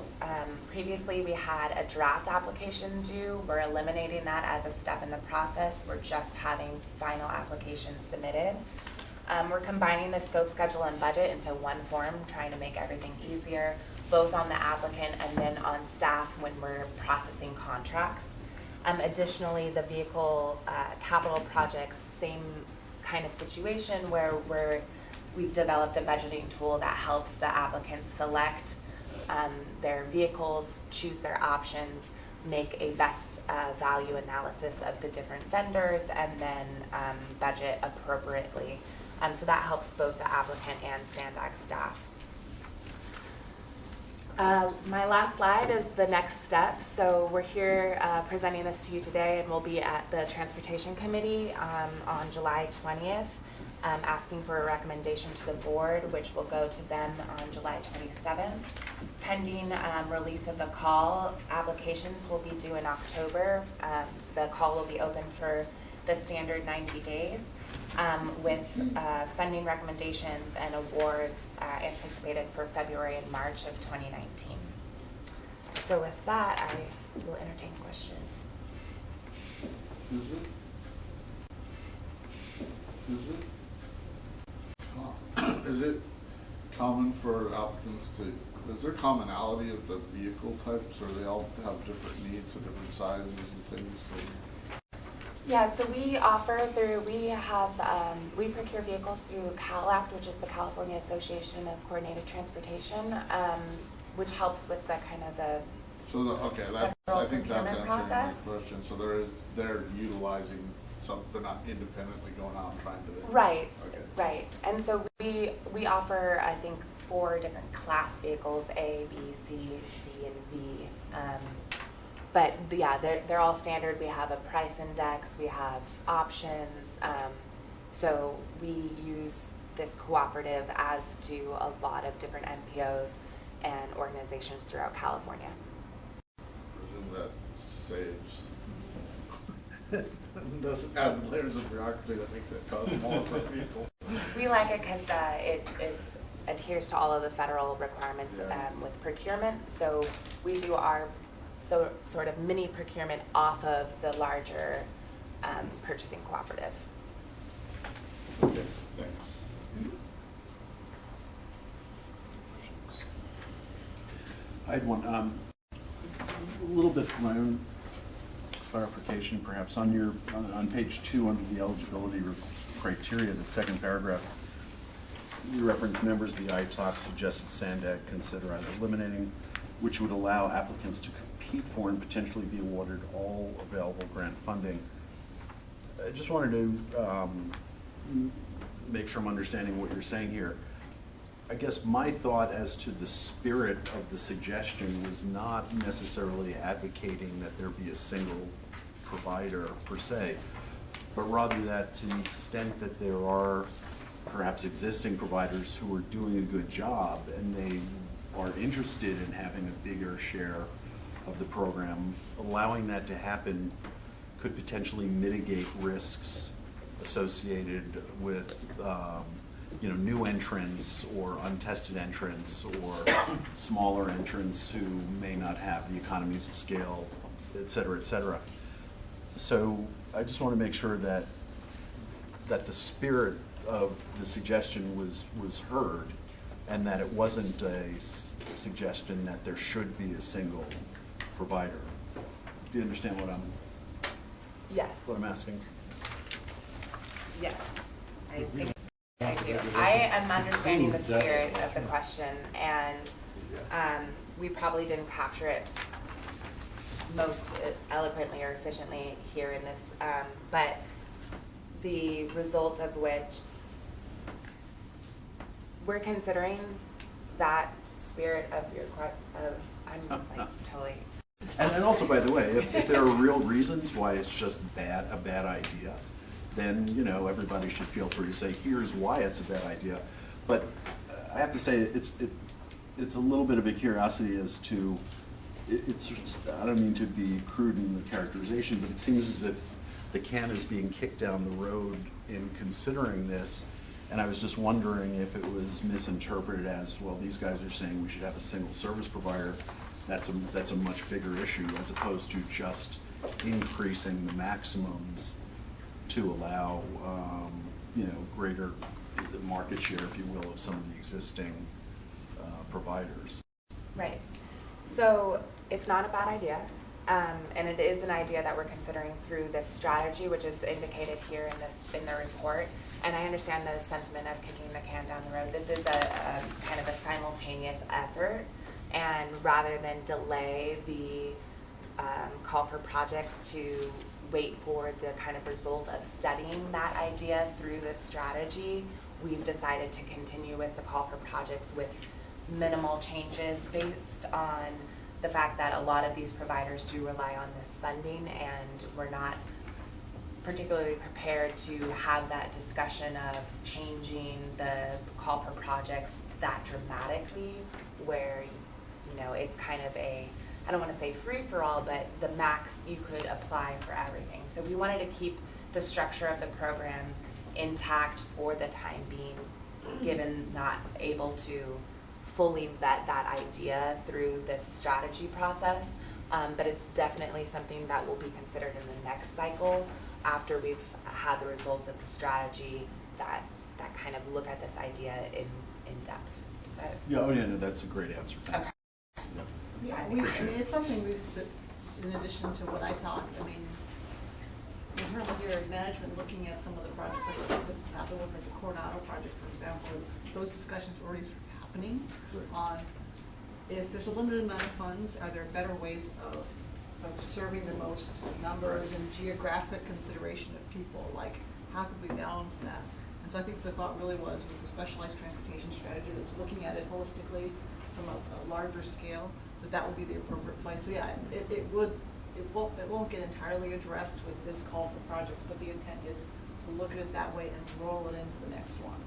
Previously, we had a draft application due. We're eliminating that as a step in the process. We're just having final applications submitted. We're combining the scope, schedule, and budget into one form, trying to make everything easier, both on the applicant and then on staff when we're processing contracts. Additionally, the vehicle capital projects, same kind of situation where we've developed a budgeting tool that helps the applicants select their vehicles, choose their options, make a best value analysis of the different vendors, and then budget appropriately. So that helps both the applicant and Sandbag staff. My last slide is the next step. So we're here presenting this to you today, and we'll be at the Transportation Committee on July 20th, asking for a recommendation to the board, which will go to them on July 27th. Pending release of the call, applications will be due in October. So the call will be open for the standard 90 days. With funding recommendations and awards anticipated for February and March of 2019. So with that, I will entertain questions. Is it common for applicants to, is there commonality of the vehicle types, or they all have different needs and different sizes and things? So yeah, so we offer through, we procure vehicles through CalAct, which is the California Association of Coordinated Transportation, which helps with the kind of the so okay, I think that's answering process. my question. So they're utilizing some, they're not independently going out and trying to. Right, okay. Right. And so we offer, I think, 4 different class vehicles, A, B, C, D, and V. But yeah, they're all standard. We have a price index, we have options. So we use this cooperative, as do a lot of different NPOs and organizations throughout California. I presume that saves. Doesn't add layers of bureaucracy that makes it cost more for people. We like it because it adheres to all of the federal requirements with procurement. So we do our sort of mini procurement off of the larger purchasing cooperative. Okay, thanks. I had one, a little bit for my own clarification, perhaps on page 2 under the eligibility criteria, that second paragraph, you reference members of the Italk suggested SANDAG consider either eliminating, which would allow applicants to compete for and potentially be awarded all available grant funding. I just wanted to make sure I'm understanding what you're saying here. I guess my thought as to the spirit of the suggestion was not necessarily advocating that there be a single provider per se, but rather that to the extent that there are perhaps existing providers who are doing a good job and they are interested in having a bigger share of the program, allowing that to happen could potentially mitigate risks associated with new entrants or untested entrants or smaller entrants who may not have the economies of scale, et cetera, et cetera. So I just want to make sure that the spirit of the suggestion was heard, and that it wasn't a suggestion that there should be a single provider. Do you understand what I'm asking? Yes, I think I do. I am understanding the spirit of the question, and we probably didn't capture it most eloquently or efficiently here in this, but the result of which we're considering that spirit of your I'm like totally. And also, by the way, if there are real reasons why it's just a bad idea, then everybody should feel free to say, here's why it's a bad idea. But I have to say, it's a little bit of a curiosity as to, I don't mean to be crude in the characterization, but it seems as if the can is being kicked down the road in considering this. And I was just wondering if it was misinterpreted as, well, these guys are saying we should have a single service provider. That's a much bigger issue, as opposed to just increasing the maximums to allow greater market share, if you will, of some of the existing providers. Right. So it's not a bad idea, and it is an idea that we're considering through this strategy, which is indicated here in the report. And I understand the sentiment of kicking the can down the road. This is a kind of a simultaneous effort, and rather than delay the call for projects to wait for the kind of result of studying that idea through this strategy, we've decided to continue with the call for projects with minimal changes based on the fact that a lot of these providers do rely on this funding, and we're not particularly prepared to have that discussion of changing the call for projects that dramatically, where, you know, it's kind of a, I don't want to say free for all, but the max you could apply for everything. So we wanted to keep the structure of the program intact for the time being, given not able to fully vet that idea through this strategy process. But it's definitely something that will be considered in the next cycle after we've had the results of the strategy that kind of look at this idea in depth. Does that? Yeah, oh yeah, no, that's a great answer. Thanks. Okay. Yeah. Yeah, I mean, it's something in addition to what I talked, I mean, in terms of your management looking at some of the projects, like there was like the Coronado project, for example, those discussions were already sort of happening on if there's a limited amount of funds, are there better ways of serving the most numbers and geographic consideration of people, like how could we balance that? And so I think the thought really was with the specialized transportation strategy that's looking at it holistically from a larger scale, that would be the appropriate place. So yeah, it won't get entirely addressed with this call for projects, but the intent is to look at it that way and roll it into the next one,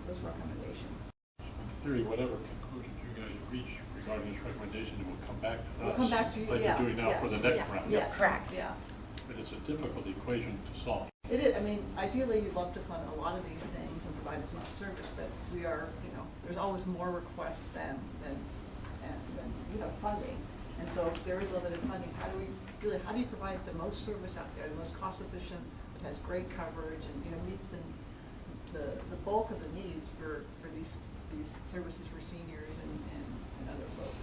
those recommendations. In theory, whatever conclusions you guys reach regarding this recommendation, it will come back to us. We'll come back to you, like yeah, you're doing now for the next round. Yes, correct. Yeah. But it's a difficult equation to solve. It is. I mean, ideally, you'd love to fund a lot of these things and provide as much service, but we are, you know, there's always more requests than you have funding. And so if there is limited funding, how do you provide the most service out there, the most cost efficient, that has great coverage and, you know, meets the bulk of the needs for these services for seniors and other folks.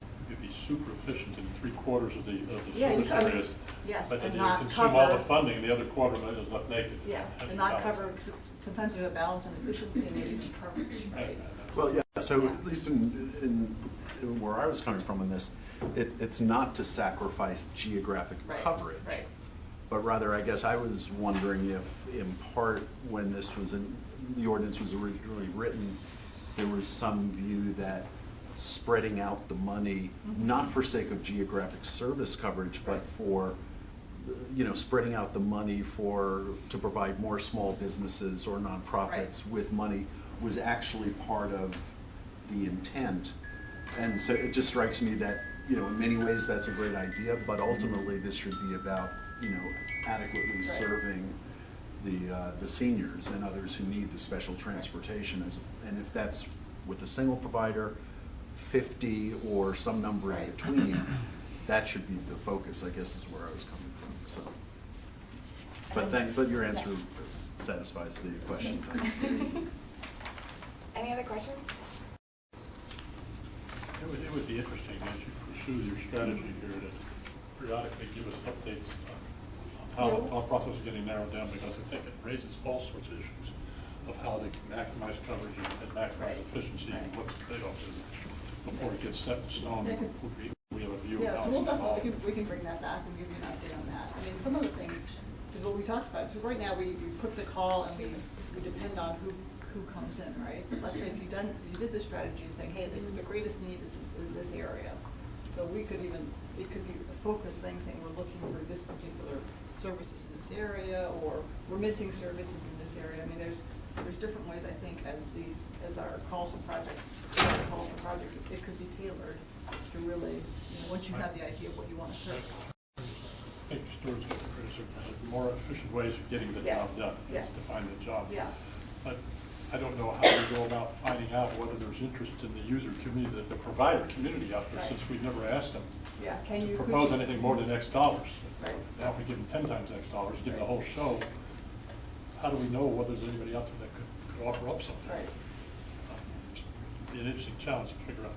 You could be super efficient in 3/4 of the Yeah, service areas. Yes, but and you not consume all the cover- funding, and the other quarter is left naked. Yeah, How do and you not balance cover, sometimes there's a balance in efficiency and maybe even coverage, right? Well, yeah, so at least in where I was coming from in this, it's not to sacrifice geographic coverage. Right. But rather, I guess I was wondering if, in part, when this was the ordinance was originally written, there was some view that spreading out the money, not for sake of geographic service coverage, but for, you know, spreading out the money to provide more small businesses or nonprofits with money was actually part of the intent. And so it just strikes me that, you know, in many ways that's a great idea, but ultimately this should be about, you know, adequately serving the seniors and others who need the special transportation. And if that's with a single provider, 50 or some number in between, that should be the focus, I guess, is where I was coming from. So, but your answer satisfies the question. Thanks. Any other questions? It would be interesting as you pursue your strategy here to periodically give us updates on how the thought process is getting narrowed down, because I think it raises all sorts of issues of how they can maximize coverage and maximize efficiency and what the trade-off is before it gets set in stone. We have a view of Yeah, how so we'll it's definitely, evolved. we can bring that back and give you an update on that. I mean, some of the things is what we talked about. So right now, we put the call and we depend on who comes in, right? Let's say if you did this strategy and saying, hey, the greatest need is this area. So it could be a focus thing saying we're looking for this particular services in this area, or we're missing services in this area. I mean, there's different ways, I think, as our calls for projects, it could be tailored to really, you know, once you have the idea of what you want to serve. I think Stuart's got the criticism of more efficient ways of getting the job done. Yes. To find the job. Yeah. But I don't know how we go about finding out whether there's interest in the user community, the provider community out there, since we've never asked them to propose anything more than X dollars. Right. Now if we give them 10 times X dollars, give them the whole show, how do we know whether there's anybody out there that could offer up something? Right. It'd be an interesting challenge to figure out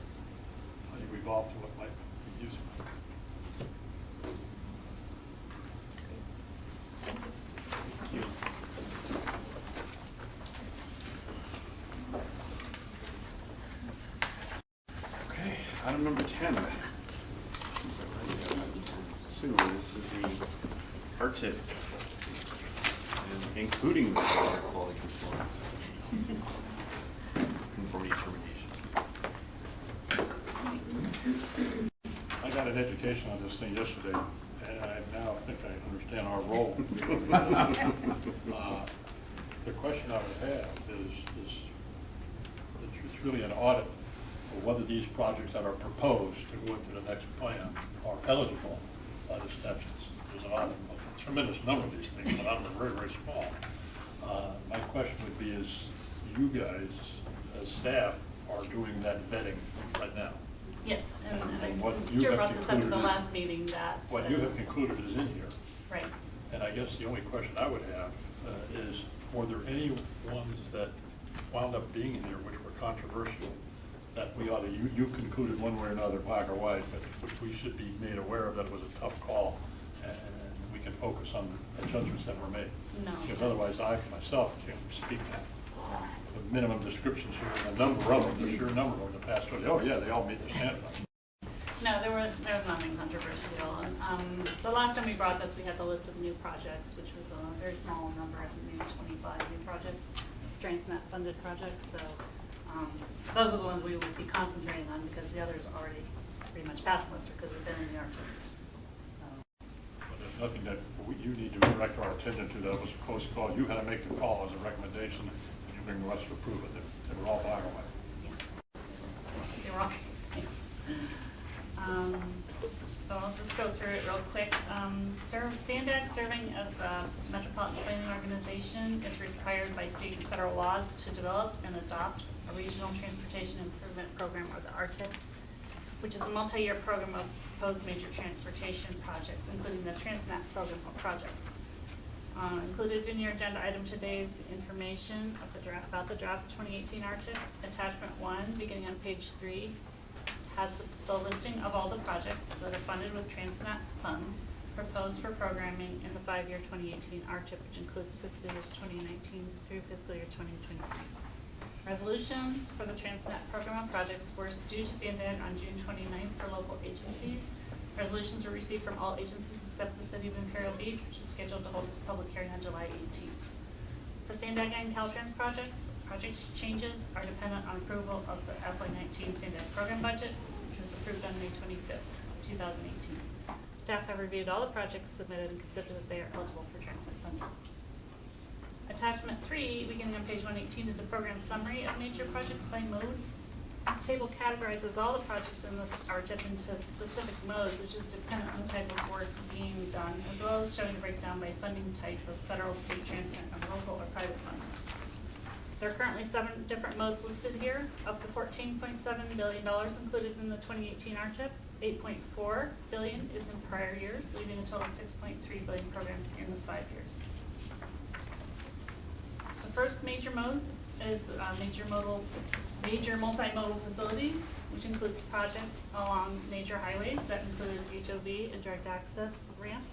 how you evolve to what might be useful. Thank you. Okay, item number 10. Sue, this is the RTIP, and including the water quality conformance, conformity determination. communication on this thing yesterday, and I now think I understand our role. The question I would have is it's really an audit of whether these projects that are proposed to go into the next plan are eligible by the statutes. There's an audit of a tremendous number of these things, but I'm very, very small. My question would be is you guys, as staff, are doing that vetting right now? Yes, and what you Stuart have brought this up at the concluded last meeting that. What you have concluded is in here. Right. And I guess the only question I would have is, were there any ones that wound up being in here which were controversial that we ought to, you concluded one way or another, black or white, but which we should be made aware of that it was a tough call and we can focus on the judgments that were made? No. Because otherwise I, myself, can't speak to the minimum descriptions here, and a number of them, the sheer number over the past 20, oh yeah, they all meet the standard. No, there was nothing controversial. The last time we brought this, we had the list of new projects, which was a very small number, I think maybe 25 new projects, Transnet funded projects. So those are the ones we would be concentrating on because the others already pretty much passed muster because we've been in the Arctic. So. But there's nothing that you need to direct our attention to that was a close call. You had to make the call as a recommendation, and you bring the rest to approve it. They were all black or white. Yeah. They were all. So I'll just go through it real quick. SANDAG, serving as the Metropolitan Planning Organization, is required by state and federal laws to develop and adopt a Regional Transportation Improvement Program, or the RTIP, which is a multi-year program of proposed major transportation projects, including the Transnet program of projects. Included in your agenda item today is information of about the draft 2018 RTIP. Attachment 1, beginning on page 3, has the listing of all the projects that are funded with Transnet funds proposed for programming in the 5-year 2018 RTIP, which includes fiscal years 2019 through fiscal year 2023. Resolutions for the Transnet program of projects were due to SANDAG on June 29th for local agencies. Resolutions were received from all agencies except the City of Imperial Beach, which is scheduled to hold its public hearing on July 18th. For SANDAG and Caltrans projects, project changes are dependent on approval of the FY19 SANDAG program budget, which was approved on May 25th, 2018. Staff have reviewed all the projects submitted and considered that they are eligible for Transnet funding. Attachment 3, beginning on page 118, is a program summary of major projects by mode. This table categorizes all the projects in the RTIP into specific modes, which is dependent on the type of work being done, as well as showing a breakdown by funding type of federal, state, Transnet, and local or private funds. There are currently 7 different modes listed here, up to $14.7 billion included in the 2018 RTIP. $8.4 billion is in prior years, leaving a total of $6.3 billion programmed in the 5 years. The first major mode is major multimodal facilities, which includes projects along major highways that include HOV and direct access ramps.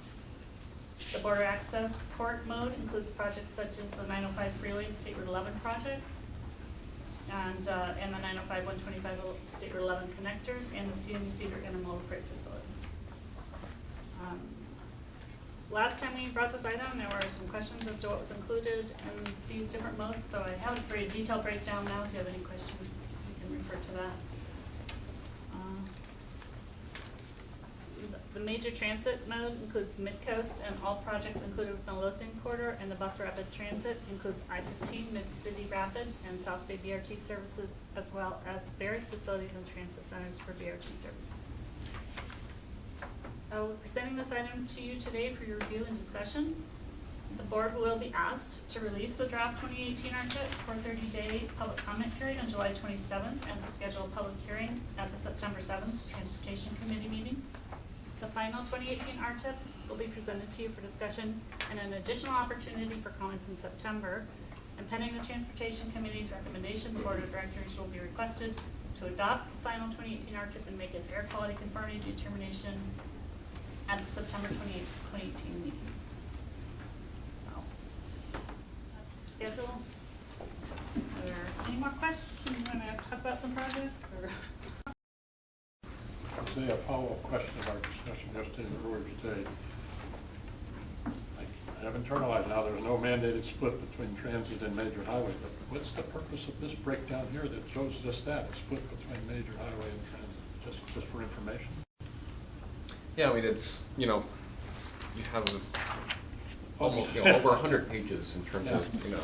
The border access port mode includes projects such as the 905 freeway and State Route 11 projects, and the 905 125 State Route 11 connectors, and the CMU Cedar intermodal freight facility. Last time we brought this item, there were some questions as to what was included in these different modes, so I have a very detailed breakdown now. If you have any questions, you can refer to that. The major transit mode includes Mid-Coast and all projects included within the Losing Corridor, and the bus rapid transit includes I-15, Mid-City Rapid, and South Bay BRT services, as well as various facilities and transit centers for BRT service. So we're presenting this item to you today for your review and discussion. The board will be asked to release the draft 2018 RTIP for a 30-day public comment period on July 27th and to schedule a public hearing at the September 7th Transportation Committee meeting. The final 2018 RTIP will be presented to you for discussion and an additional opportunity for comments in September. And pending the Transportation Committee's recommendation, the Board of Directors will be requested to adopt the final 2018 RTIP and make its air quality conformity determination at the September 28th, 2018 meeting. So that's the schedule. Are there any more questions? You want to talk about some projects? Or? Say a follow-up question of our discussion yesterday earlier today. I have internalized now there's no mandated split between transit and major highway, but what's the purpose of this breakdown here that shows just that, a split between major highway and transit, just for information? Yeah, I mean, it's, you know, you have almost, you know, over 100 pages in terms of, you know,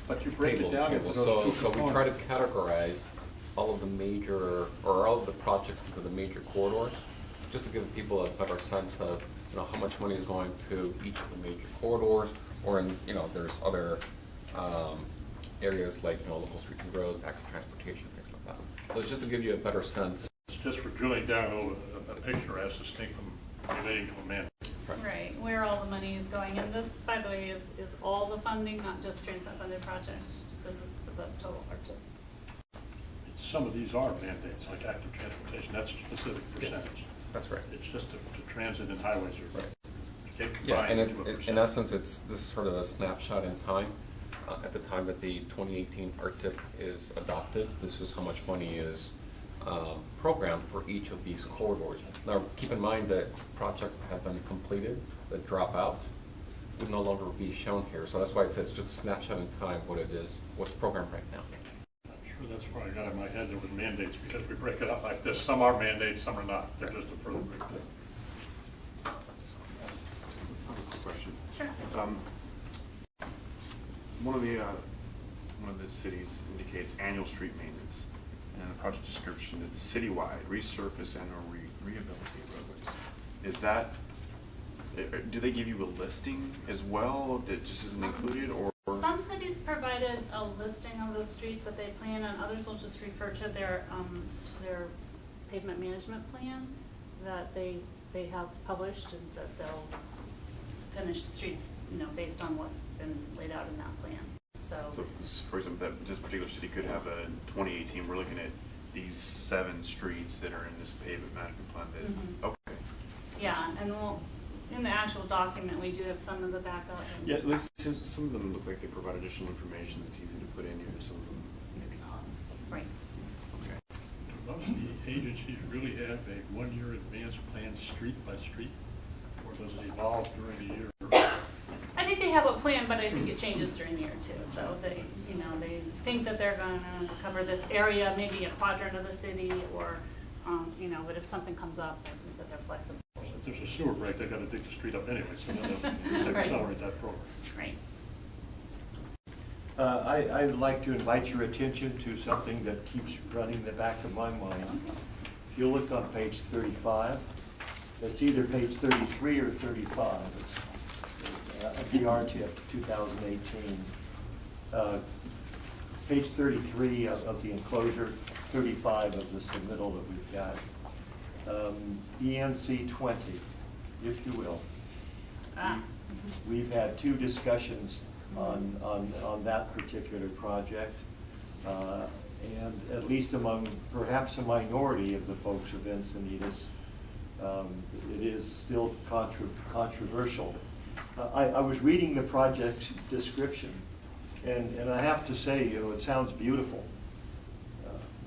but you break it down into those two So we try to components. categorize all of the major, or all of the projects into the major corridors, just to give people a better sense of, you know, how much money is going to each of the major corridors, or in, you know, there's other areas like, you know, local streets and roads, active transportation, things like that. So it's just to give you a better sense. It's just for drilling down over a picture as distinct from relating to a mandate. Right, where all the money is going. And this, by the way, is all the funding, not just transit funded projects. This is the total RTIP. Some of these are mandates, like active transportation. That's a specific percentage. Yes, that's right. It's just to transit and highways are right. Yeah, and in essence, this is sort of a snapshot in time. At the time that the 2018 RTIP is adopted, this is how much money is programmed for each of these corridors. Now, keep in mind that projects that have been completed that drop out would no longer be shown here. So that's why it says just a snapshot in time what it is, what's programmed right now. I'm sure that's why I got in my head there with mandates, because we break it up like this. Some are mandates, some are not. They're just a further breakdown. Question. Sure. One of the cities indicates annual street maintenance, and in the project description it's citywide resurface and or rehabilitate roadways. Is that? Do they give you a listing as well that just isn't included, or? Some cities provided a listing of those streets that they plan, and others will just refer to their pavement management plan that they have published, and that they'll finish the streets, you know, based on what's been laid out in that plan. So for example, that this particular city could have a 2018. We're looking at these 7 streets that are in this pavement management plan. That okay. Yeah, and we'll. In the actual document, we do have some of the backup. Yeah, at least some of them look like they provide additional information that's easy to put in here. Some of them maybe not. Right. Okay. Do most of the agencies really have a one-year advance plan street by street, or does it evolve during the year? I think they have a plan, but I think it changes during the year too. So they, you know, they think that they're going to cover this area, maybe a quadrant of the city, or, you know, but if something comes up, I think that they're flexible. If there's a sewer break, they've got to dig the street up anyway, so they'll accelerate that program. Right. I'd like to invite your attention to something that keeps running in the back of my mind. If you look on page 35, it's either page 33 or 35. It's the RTIP 2018. Page 33 of the enclosure, 35 of the submittal that we've got. ENC 20, if you will. We've had 2 discussions on that particular project, and at least among perhaps a minority of the folks of Encinitas, it is still controversial. I was reading the project description, and I have to say, you know, it sounds beautiful.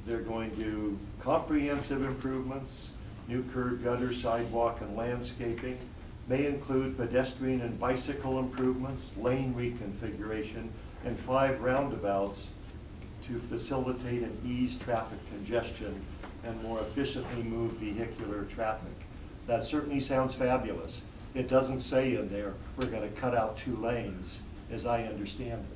They're going to do comprehensive improvements, new curb, gutter, sidewalk, and landscaping, may include pedestrian and bicycle improvements, lane reconfiguration, and 5 roundabouts to facilitate and ease traffic congestion and more efficiently move vehicular traffic. That certainly sounds fabulous. It doesn't say in there, we're going to cut out 2 lanes, as I understand it.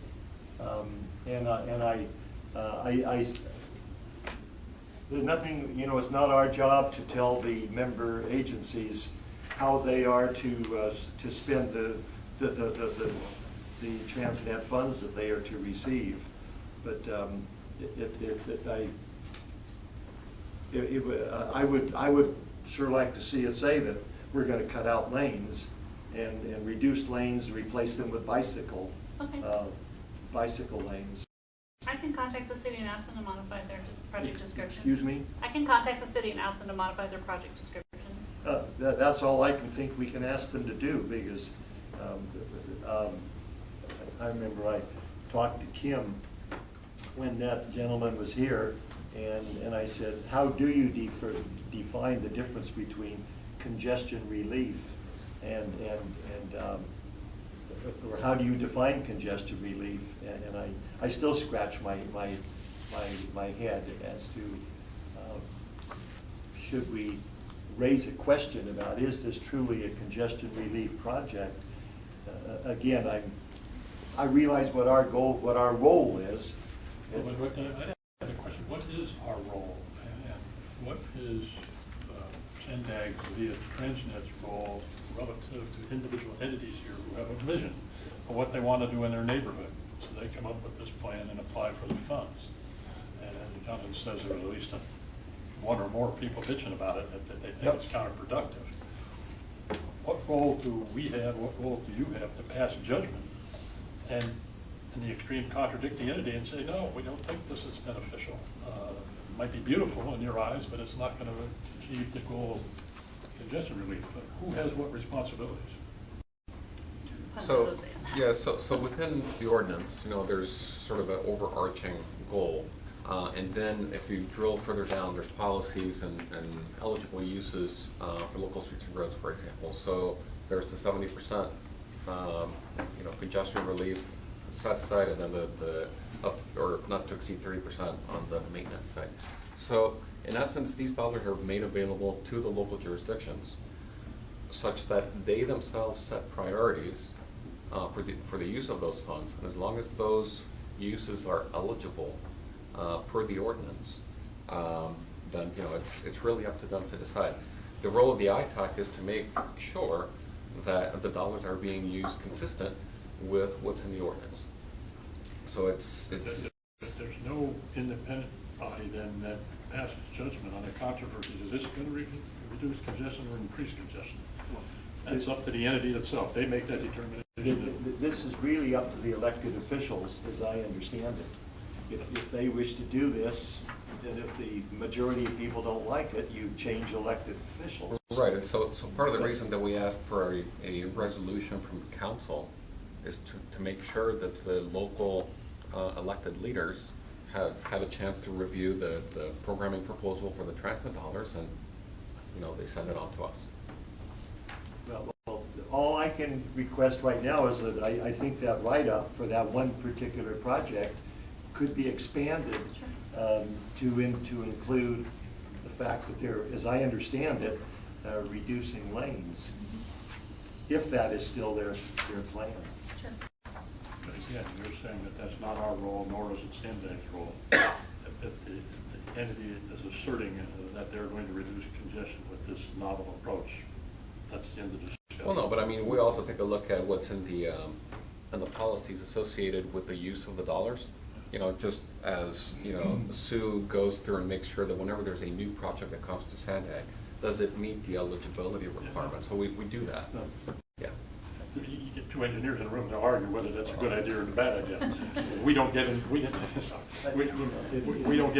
There's nothing, you know, it's not our job to tell the member agencies how they are to spend the Transnet funds that they are to receive. But I would sure like to see it say that we're going to cut out lanes and reduce lanes, replace them with bicycle lanes. I can contact the city and ask them to modify their project description. Excuse me? I can contact the city and ask them to modify their project description. That's all I can think we can ask them to do, because I remember I talked to Kim when that gentleman was here, and I said, how do you define the difference between congestion relief or how do you define congestion relief? And I still scratch my head as to should we raise a question about, is this truly a congestion relief project? Again, I realize what our role is. I have a question. What is our role, and what is SENDAG via Transnet's role relative to individual entities here who have a vision of what they want to do in their neighborhood? So they come up with this plan and apply for the funds. And as Jonathan says, there was at least one or more people bitching about it that they think it's counterproductive. What role do we have, what role do you have to pass judgment and in the extreme contradict the entity and say, no, we don't think this is beneficial. It might be beautiful in your eyes, but it's not going to achieve the goal of congestion relief. Who has what responsibilities? So, yeah, so within the ordinance, there's sort of an overarching goal. And then if you drill further down, there's policies and eligible uses for local streets and roads, for example. So there's the 70% congestion relief set aside, and then the up or not to exceed 30% on the maintenance side. So in essence, these dollars are made available to the local jurisdictions such that they themselves set priorities for the use of those funds. And as long as those uses are eligible per the ordinance, then it's really up to them to decide. The role of the ITAC is to make sure that the dollars are being used consistent with what's in the ordinance. So it's there's no independent body then that passes judgment on a controversy. Is this going to reduce congestion or increase congestion? That's up to the entity itself. They make that determination. This is really up to the elected officials, as I understand it. If they wish to do this, then if the majority of people don't like it, you change elected officials. Right, and so part of the reason that we ask for a resolution from council is to make sure that the local elected leaders have had a chance to review the programming proposal for the Transnet dollars, and they send it on to us. Well, all I can request right now is that I think that write-up for that one particular project could be expanded to include the fact that they're, as I understand it, reducing lanes, if that is still their plan. Sure. But again, you're saying that that's not our role, nor is it SENDAG's role. If the entity is asserting that they're going to reduce congestion with this novel approach, that's the end of the discussion. Well, no, but I mean, we also take a look at what's in the policies associated with the use of the dollars. Just as, Sue goes through and makes sure that whenever there's a new project that comes to SENDAG, does it meet the eligibility requirements? So we do that. Yeah. You get two engineers in a room to argue whether that's a good idea or a bad idea. We don't get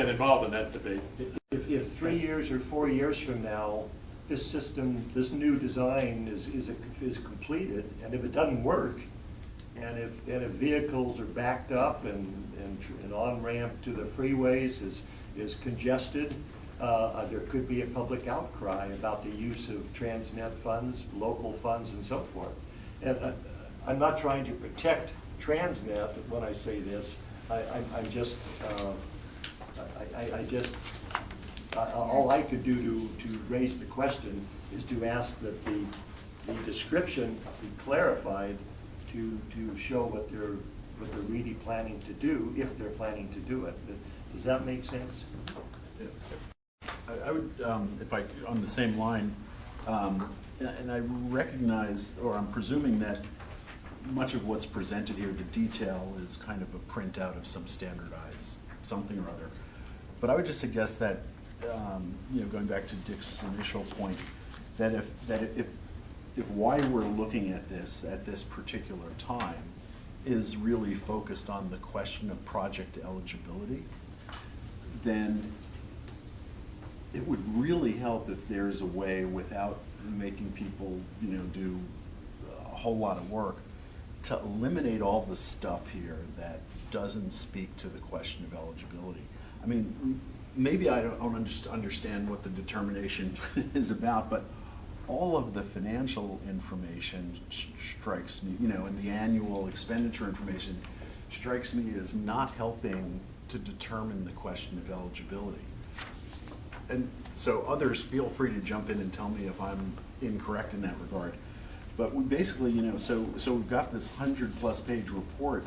involved in that debate. If 3 years or 4 years from now, this system, this new design is completed, and if it doesn't work, and if vehicles are backed up and on-ramp to the freeways is congested, there could be a public outcry about the use of Transnet funds, local funds, and so forth. And I'm not trying to protect Transnet when I say this. All I could do to raise the question is to ask that the description be clarified to show what they're really planning to do, if they're planning to do it. Does that make sense? I would, if I, on the same line, and I recognize, or I'm presuming that much of what's presented here, the detail is kind of a printout of some standardized something or other. But I would just suggest that, going back to Dick's initial point, that if why we're looking at this particular time is really focused on the question of project eligibility, then it would really help if there's a way, without making people do a whole lot of work, to eliminate all the stuff here that doesn't speak to the question of eligibility. I mean, maybe I don't understand what the determination is about, but all of the financial information strikes me, and the annual expenditure information strikes me as not helping to determine the question of eligibility. And so others feel free to jump in and tell me if I'm incorrect in that regard. But we basically, you know, so we've got this 100+ page report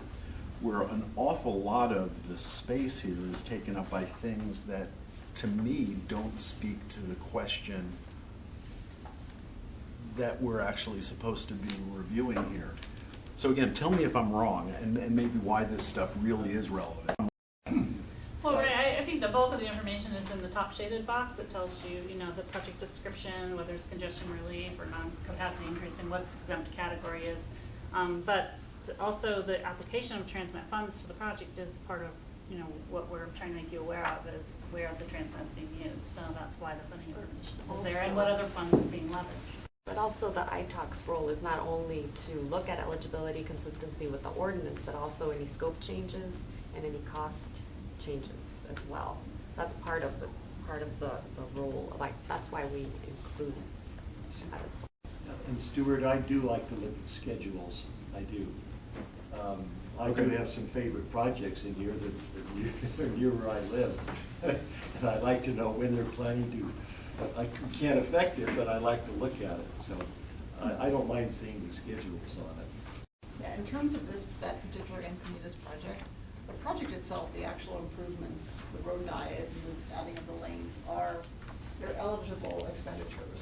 where an awful lot of the space here is taken up by things that, to me, don't speak to the question that we're actually supposed to be reviewing here. So again, tell me if I'm wrong, and maybe why this stuff really is relevant. Well, right, I think the bulk of the information is in the top shaded box that tells you, you know, the project description, whether it's congestion relief or non-capacity increase, and what its exempt category is. But also the application of transnet funds to the project is part of, you know, what we're trying to make you aware of, is where the transnet's being used. So that's why the funding information is there, and what other funds are being leveraged. But also the Italk's role is not only to look at eligibility consistency with the ordinance, but also any scope changes and any cost changes as well. That's part of the role. Like, that's why we include that as well. And Stuart, I do like to look at schedules. I do. I do have some favorite projects in here that are near where I live, and I like to know when they're planning to. I can't affect it, but I like to look at it. So I don't mind seeing the schedules on it. Yeah, in terms of that particular Encinitas project, the project itself, the actual improvements, the road diet, and the adding of the lanes they're eligible expenditures.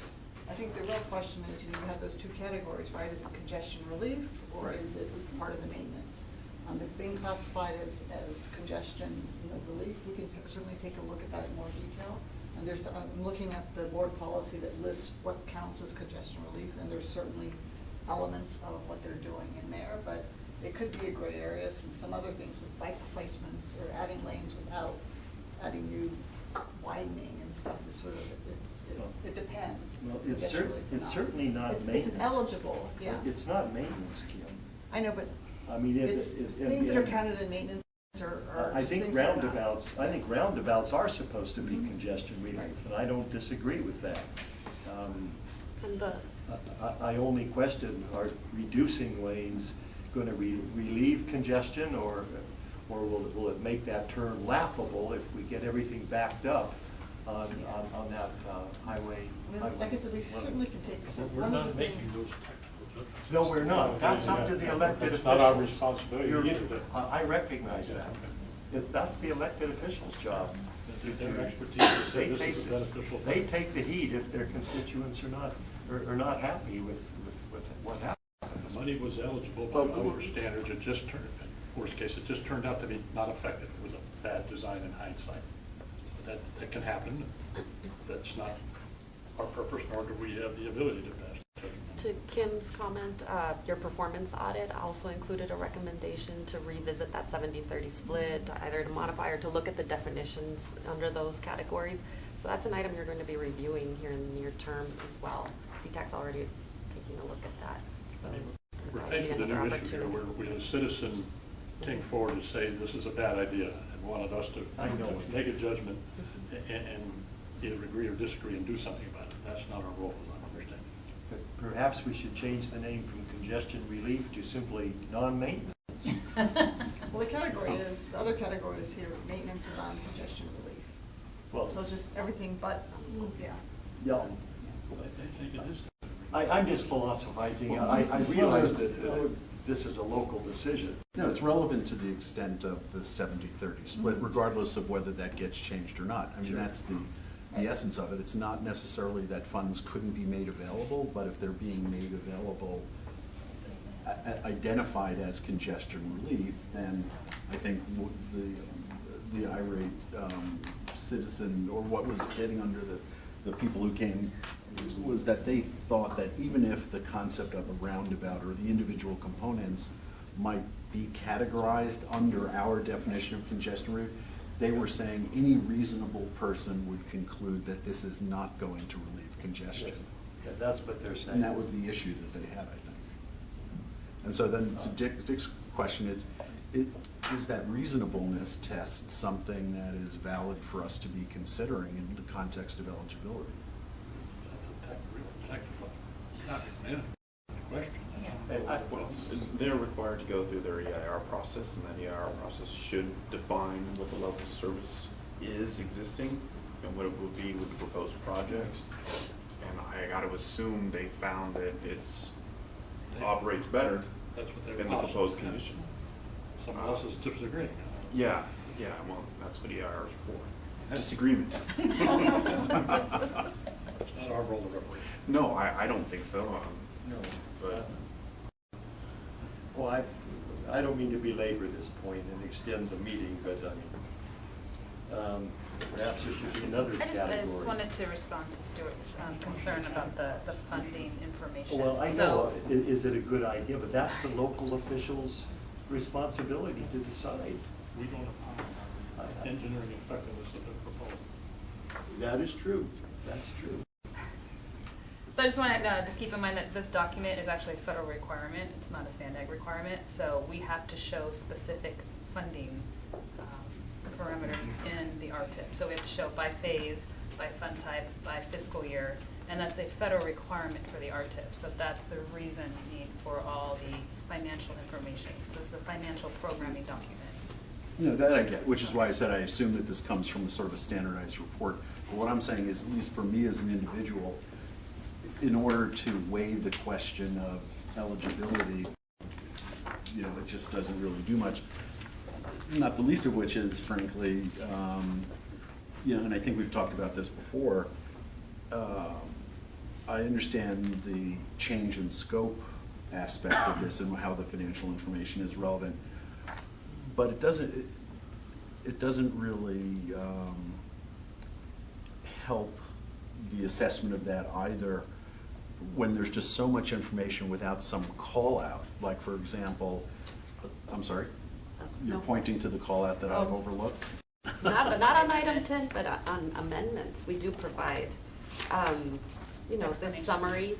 I think the real question is, you know, you have those two categories, right? Is it congestion relief, or is it part of the maintenance? If being classified as congestion, you know, relief, we can certainly take a look at that in more detail. And I'm looking at the board policy that lists what counts as congestion relief, and there's certainly elements of what they're doing in there, but it could be a gray area, since some other things with bike replacements or adding lanes without adding new widening and stuff is sort of, it depends. Well, it's certainly not maintenance. It's eligible, yeah. It's not maintenance, Kim. I know, but I mean, things that are counted in maintenance are I just think things that are not. roundabouts are supposed to be congestion relief, and I don't disagree with that. And the I only question, are reducing lanes going to relieve congestion, or will it make that turn laughable if we get everything backed up on that highway? Like I said, we certainly can take some. We're not making those. No, we're not. That's up to the elected officials. It's not our responsibility either. I recognize that. That's the elected officials' job. Their expertise is that this is a beneficial thing. They take the heat if their constituents are not happy with what happens. The money was eligible by our standards. It just turned, in worst case, it just turned out to be not effective. It was a bad design in hindsight. So that can happen. That's not our purpose, nor do we have the ability to pass. To Kim's comment, your performance audit also included a recommendation to revisit that 70-30 split, either to modify or to look at the definitions under those categories. So that's an item you're going to be reviewing here in the near term as well. CTAC's already taking a look at that. So we're faced with a new issue here where we had a citizen came forward to say this is a bad idea and wanted us to make a judgment and either agree or disagree and do something about it. That's not our role, as I understand. Perhaps we should change the name from congestion relief to simply non-maintenance. Well, the other category is here, maintenance and non-congestion relief. Well, So it's just everything but, yeah. Yeah. I think it is. I'm just philosophizing. I realize that this is a local decision. No, it's relevant to the extent of the 70-30 split, regardless of whether that gets changed or not. I mean, that's the essence of it. It's not necessarily that funds couldn't be made available, but if they're being made available, identified as congestion relief, then I think the irate citizen, or what was getting under the people who came, was that they thought that even if the concept of a roundabout or the individual components might be categorized under our definition of congestion relief, they were saying any reasonable person would conclude that this is not going to relieve congestion. Yes. That's what they're saying. And that was the issue that they had, I think. And so then to Dick's question is that reasonableness test something that is valid for us to be considering in the context of eligibility? That's a real technical, not a question. Well, they're required to go through their EIR process, and that EIR process should define what the level of service is existing. than what it will be with the proposed project. And I gotta assume they found that it's, operates better That's what they were than the proposed condition. Someone else is disagreeing. Yeah, well, that's what EIR is for. Disagreement. It's not our role to referee. No, I don't think so. No. But Well, I don't mean to belabor this point and extend the meeting, but perhaps there should be another I category. just wanted to respond to Stuart's concern about the funding information. Well, I So- know, is it a good idea, but that's the local officials' responsibility to decide. We don't opine on the engineering effectiveness of the proposal. That is true, that's true. So I just want to just keep in mind that this document is actually a federal requirement. It's not a SANDAG requirement. So we have to show specific funding parameters in the RTIP. So we have to show by phase, by fund type, by fiscal year, and that's a federal requirement for the RTIP. So that's the reason you need for all the financial information. So it's a financial programming document. You know, that I get, which is why I said I assume that this comes from a sort of a standardized report. But what I'm saying is, at least for me as an individual, in order to weigh the question of eligibility, you know, it just doesn't really do much. Not the least of which is, frankly, you know, and I think we've talked about this before, I understand the change in scope aspect of this and how the financial information is relevant, but it doesn't really help the assessment of that either when there's just so much information without some call out. Like, for example, I'm sorry? You're No. pointing to the call out that I've overlooked? Not on item 10, but on amendments. We do provide, you know, the summary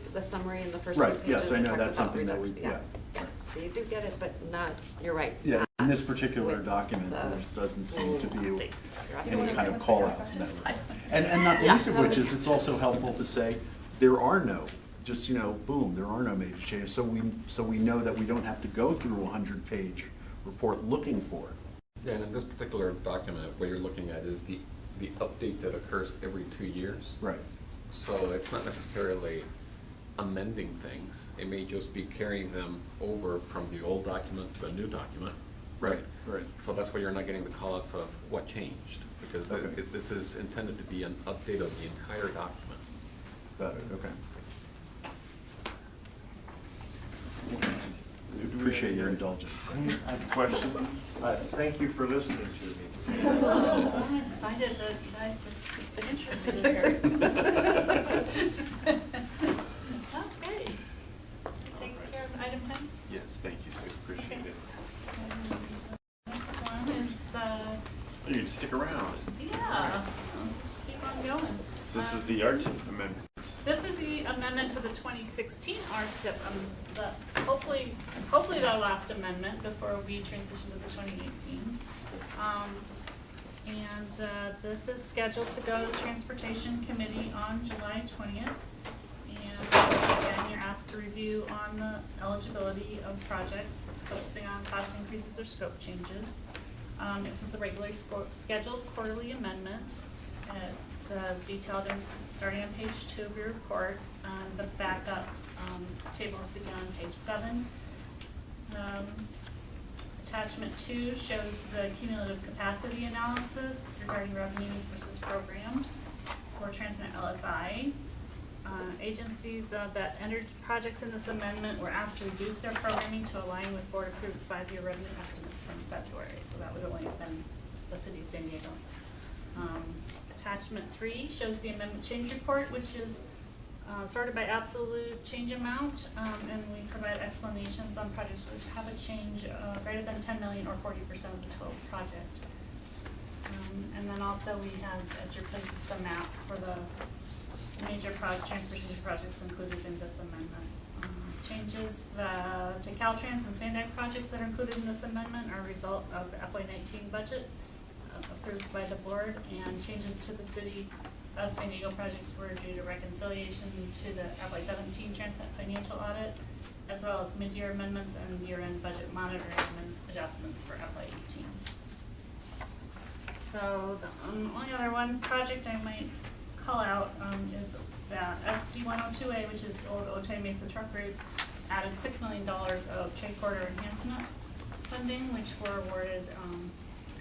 in the first Right, two pages. yes, I know talks that's about something that we, reduction. yeah. So you do get it, but not, you're right. Yeah, in this not particular with document, the there just doesn't seem to be full updates. You're any absolutely kind right. of call outs in that regard. And not the Yeah. least of which is, it's also helpful to say, there are no, just, you know, boom, there are no major changes. So we know that we don't have to go through a 100-page report looking for it. Yeah, and in this particular document, what you're looking at is the update that occurs every 2 years. Right. So it's not necessarily amending things. It may just be carrying them over from the old document to the new document. Right, right. So that's why you're not getting the call-outs of what changed, because Okay. this is intended to be an update of the entire document. Got it, okay. Appreciate your indulgence. I have questions. Thank you for listening to me. I'm excited that you guys are interested here. Okay. Take care of item 10? yes, thank you, Sue, appreciate it. Next one is, You can stick around. yeah, let's keep on going. This is the RTIP amendment. This is the amendment to the 2016 RTIP, hopefully the last amendment before we transition to the 2018. This is scheduled to go to the Transportation Committee on July 20th. And again, you're asked to review on the eligibility of projects focusing on cost increases or scope changes. This is a regularly scheduled quarterly amendment. It is detailed in starting on page 2 of your report. The backup tables begin on page 7. Attachment 2 shows the cumulative capacity analysis regarding revenue versus programmed for Transnet LSI. Agencies that entered projects in this amendment were asked to reduce their programming to align with board-approved 5-year revenue estimates from February. So that would only have been the city of San Diego. Attachment 3 shows the amendment change report, which is sorted by absolute change amount, and we provide explanations on projects which have a change greater than 10 million or 40% of the total project. And then also we have at your places the map for the major transportation projects included in this amendment. Changes to Caltrans and SANDAG projects that are included in this amendment are a result of the FY19 budget approved by the board, and changes to the city of San Diego projects were due to reconciliation to the FY17 Transnet financial audit, as well as mid-year amendments and year-end budget monitoring and adjustments for FY18. So So the only other one project I might call out is that SD 102A, which is the old Otay Mesa truck route, added $6 million of trade corridor enhancement funding, which were awarded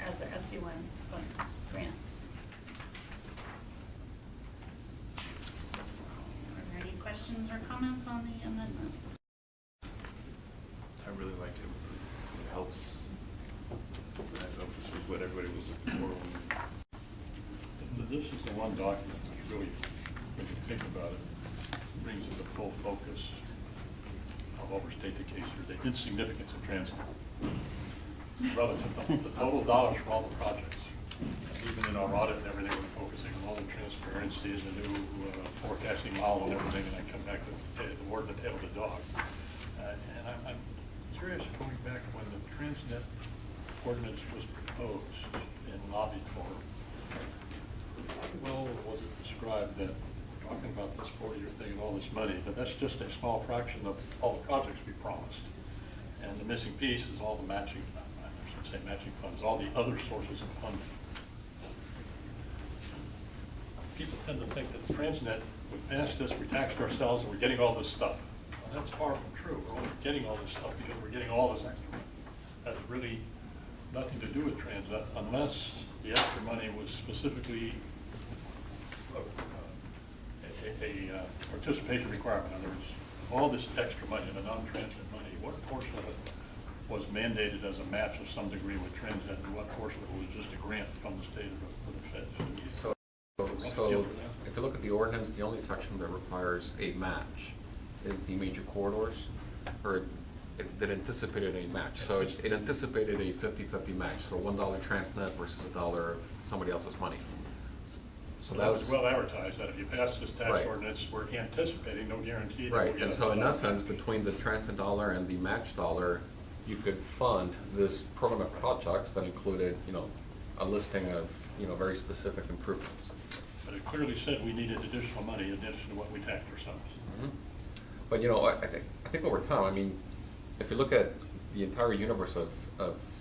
as an SB1 grant. Are there any questions or comments on the amendment? I really liked it. It helps. I don't know if this was what everybody was looking for. This is the one document which really, when you think about it, brings into full focus. I'll overstate the case here, the insignificance of transit relative to the total dollars for all the projects. Even in our audit and everything, we're focusing on all the transparency and the new forecasting model and everything, and I come back to the word and the tail of the dog. And I'm curious, going back when the Transnet ordinance was proposed and lobbied for, how well was it described that we're talking about this 4-year thing and all this money, but that's just a small fraction of all the projects we promised. And the missing piece is all the matching, I should say matching funds, all the other sources of funding. People tend to think that Transnet, we passed this, we taxed ourselves, and we're getting all this stuff. Well, that's far from true. We're only getting all this stuff because we're getting all this extra. That has really nothing to do with Transnet unless the extra money was specifically a participation requirement. In other words, all this extra money, the non-Transnet money, what portion of it was mandated as a match of some degree with Transnet, and what portion of it was just a grant from the state or the feds? So if you look at the ordinance, the only section that requires a match is the major corridors, or that anticipated a match. So it anticipated a 50-50 match, so $1 Transnet versus $1 of somebody else's money. So that was well advertised, that if you pass this tax right. ordinance, we're anticipating, no guarantee. Right, and so in essence, between the Transnet dollar and the match dollar, you could fund this program of projects that included, a listing of, very specific improvements. But it clearly said we needed additional money in addition to what we taxed ourselves. Mm-hmm. But I think over time, if you look at the entire universe of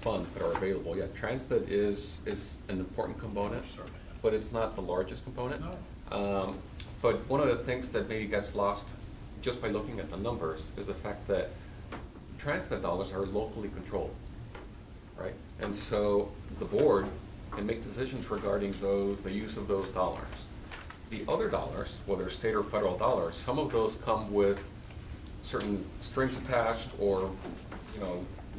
funds that are available, yeah, Transnet is an important component, but it's not the largest component. No. But one of the things that maybe gets lost just by looking at the numbers is the fact that Transnet dollars are locally controlled, right? And so the board can make decisions regarding the use of those dollars. The other dollars, whether state or federal dollars, some of those come with certain strings attached, or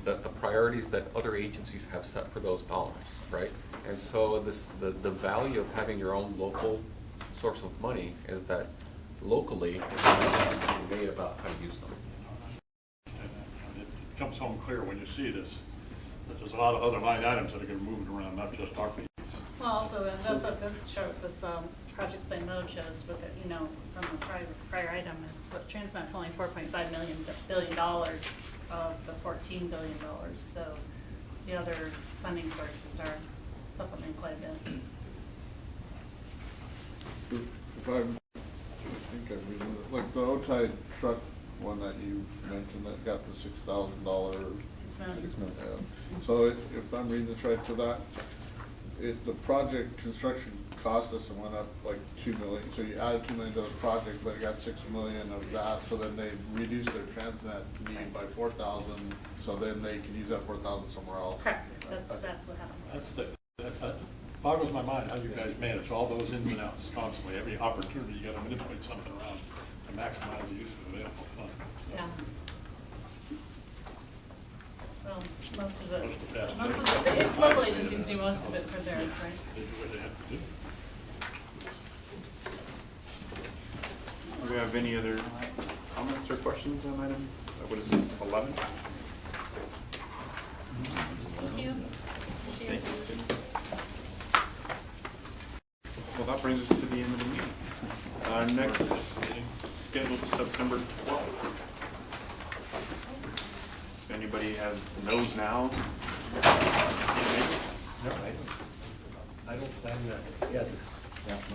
the priorities that other agencies have set for those dollars, right? And so the value of having your own local source of money is that locally you made about how to use them. And it comes home clear when you see this, that there's a lot of other line items that are going to move around, not just our fees. Well, also, that's what this projects by Moe shows with it, from the prior item is Transnet's only $4.5 billion of the $14 billion. So the other funding sources are supplementing quite a bit. If I think I'm reading it, like the Otay truck one that you mentioned that got the $6,000. $6 million. Yeah. So if I'm reading this right, to that, the project construction cost us went up like $2 million. So you added $2 million to the project, but it got $6 million of that. So then they reduced their Transnet need by $4,000. So then they can use that $4,000 somewhere else. Correct. That's what happened. That boggles my mind how you guys manage all those ins and outs constantly. Every opportunity you got to manipulate something around to maximize the use of available funds. Yeah. Well, most of it, local agencies do most of it for theirs, right? They do what they have to do. Do we have any other comments or questions on item? What is this, 11? Thank you. Thank you. Well, that brings us to the end of the meeting. Our next scheduled September 12th. If anybody knows now. No, I don't plan that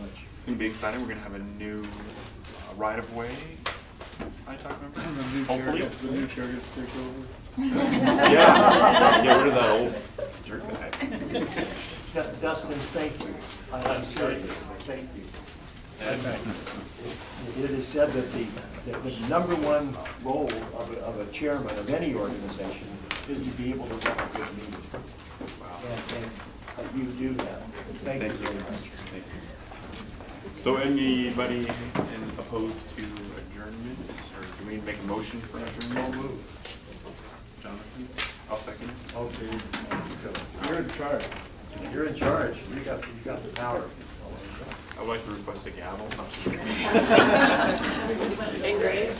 much. It's going to be exciting. We're going to have a new right-of-way. Italk member? Hopefully. The new chair gets to take over. Yeah. Get rid of that old jerk bag. Dustin, thank you. I'm serious. Thank you. It is said that the number one role of a chairman of any organization is to be able to run a good meeting. And you do that. Thank you very much. Thank you. So anybody opposed to adjournment, or do we make a motion for adjournment? I'll move. Jonathan? I'll second it. Okay. You're in charge. You're in charge. You got the power. I would like to request a gavel. Engraved.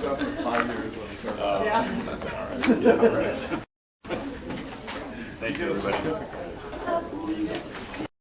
After 5 years when we started. All right. Thank you, everybody.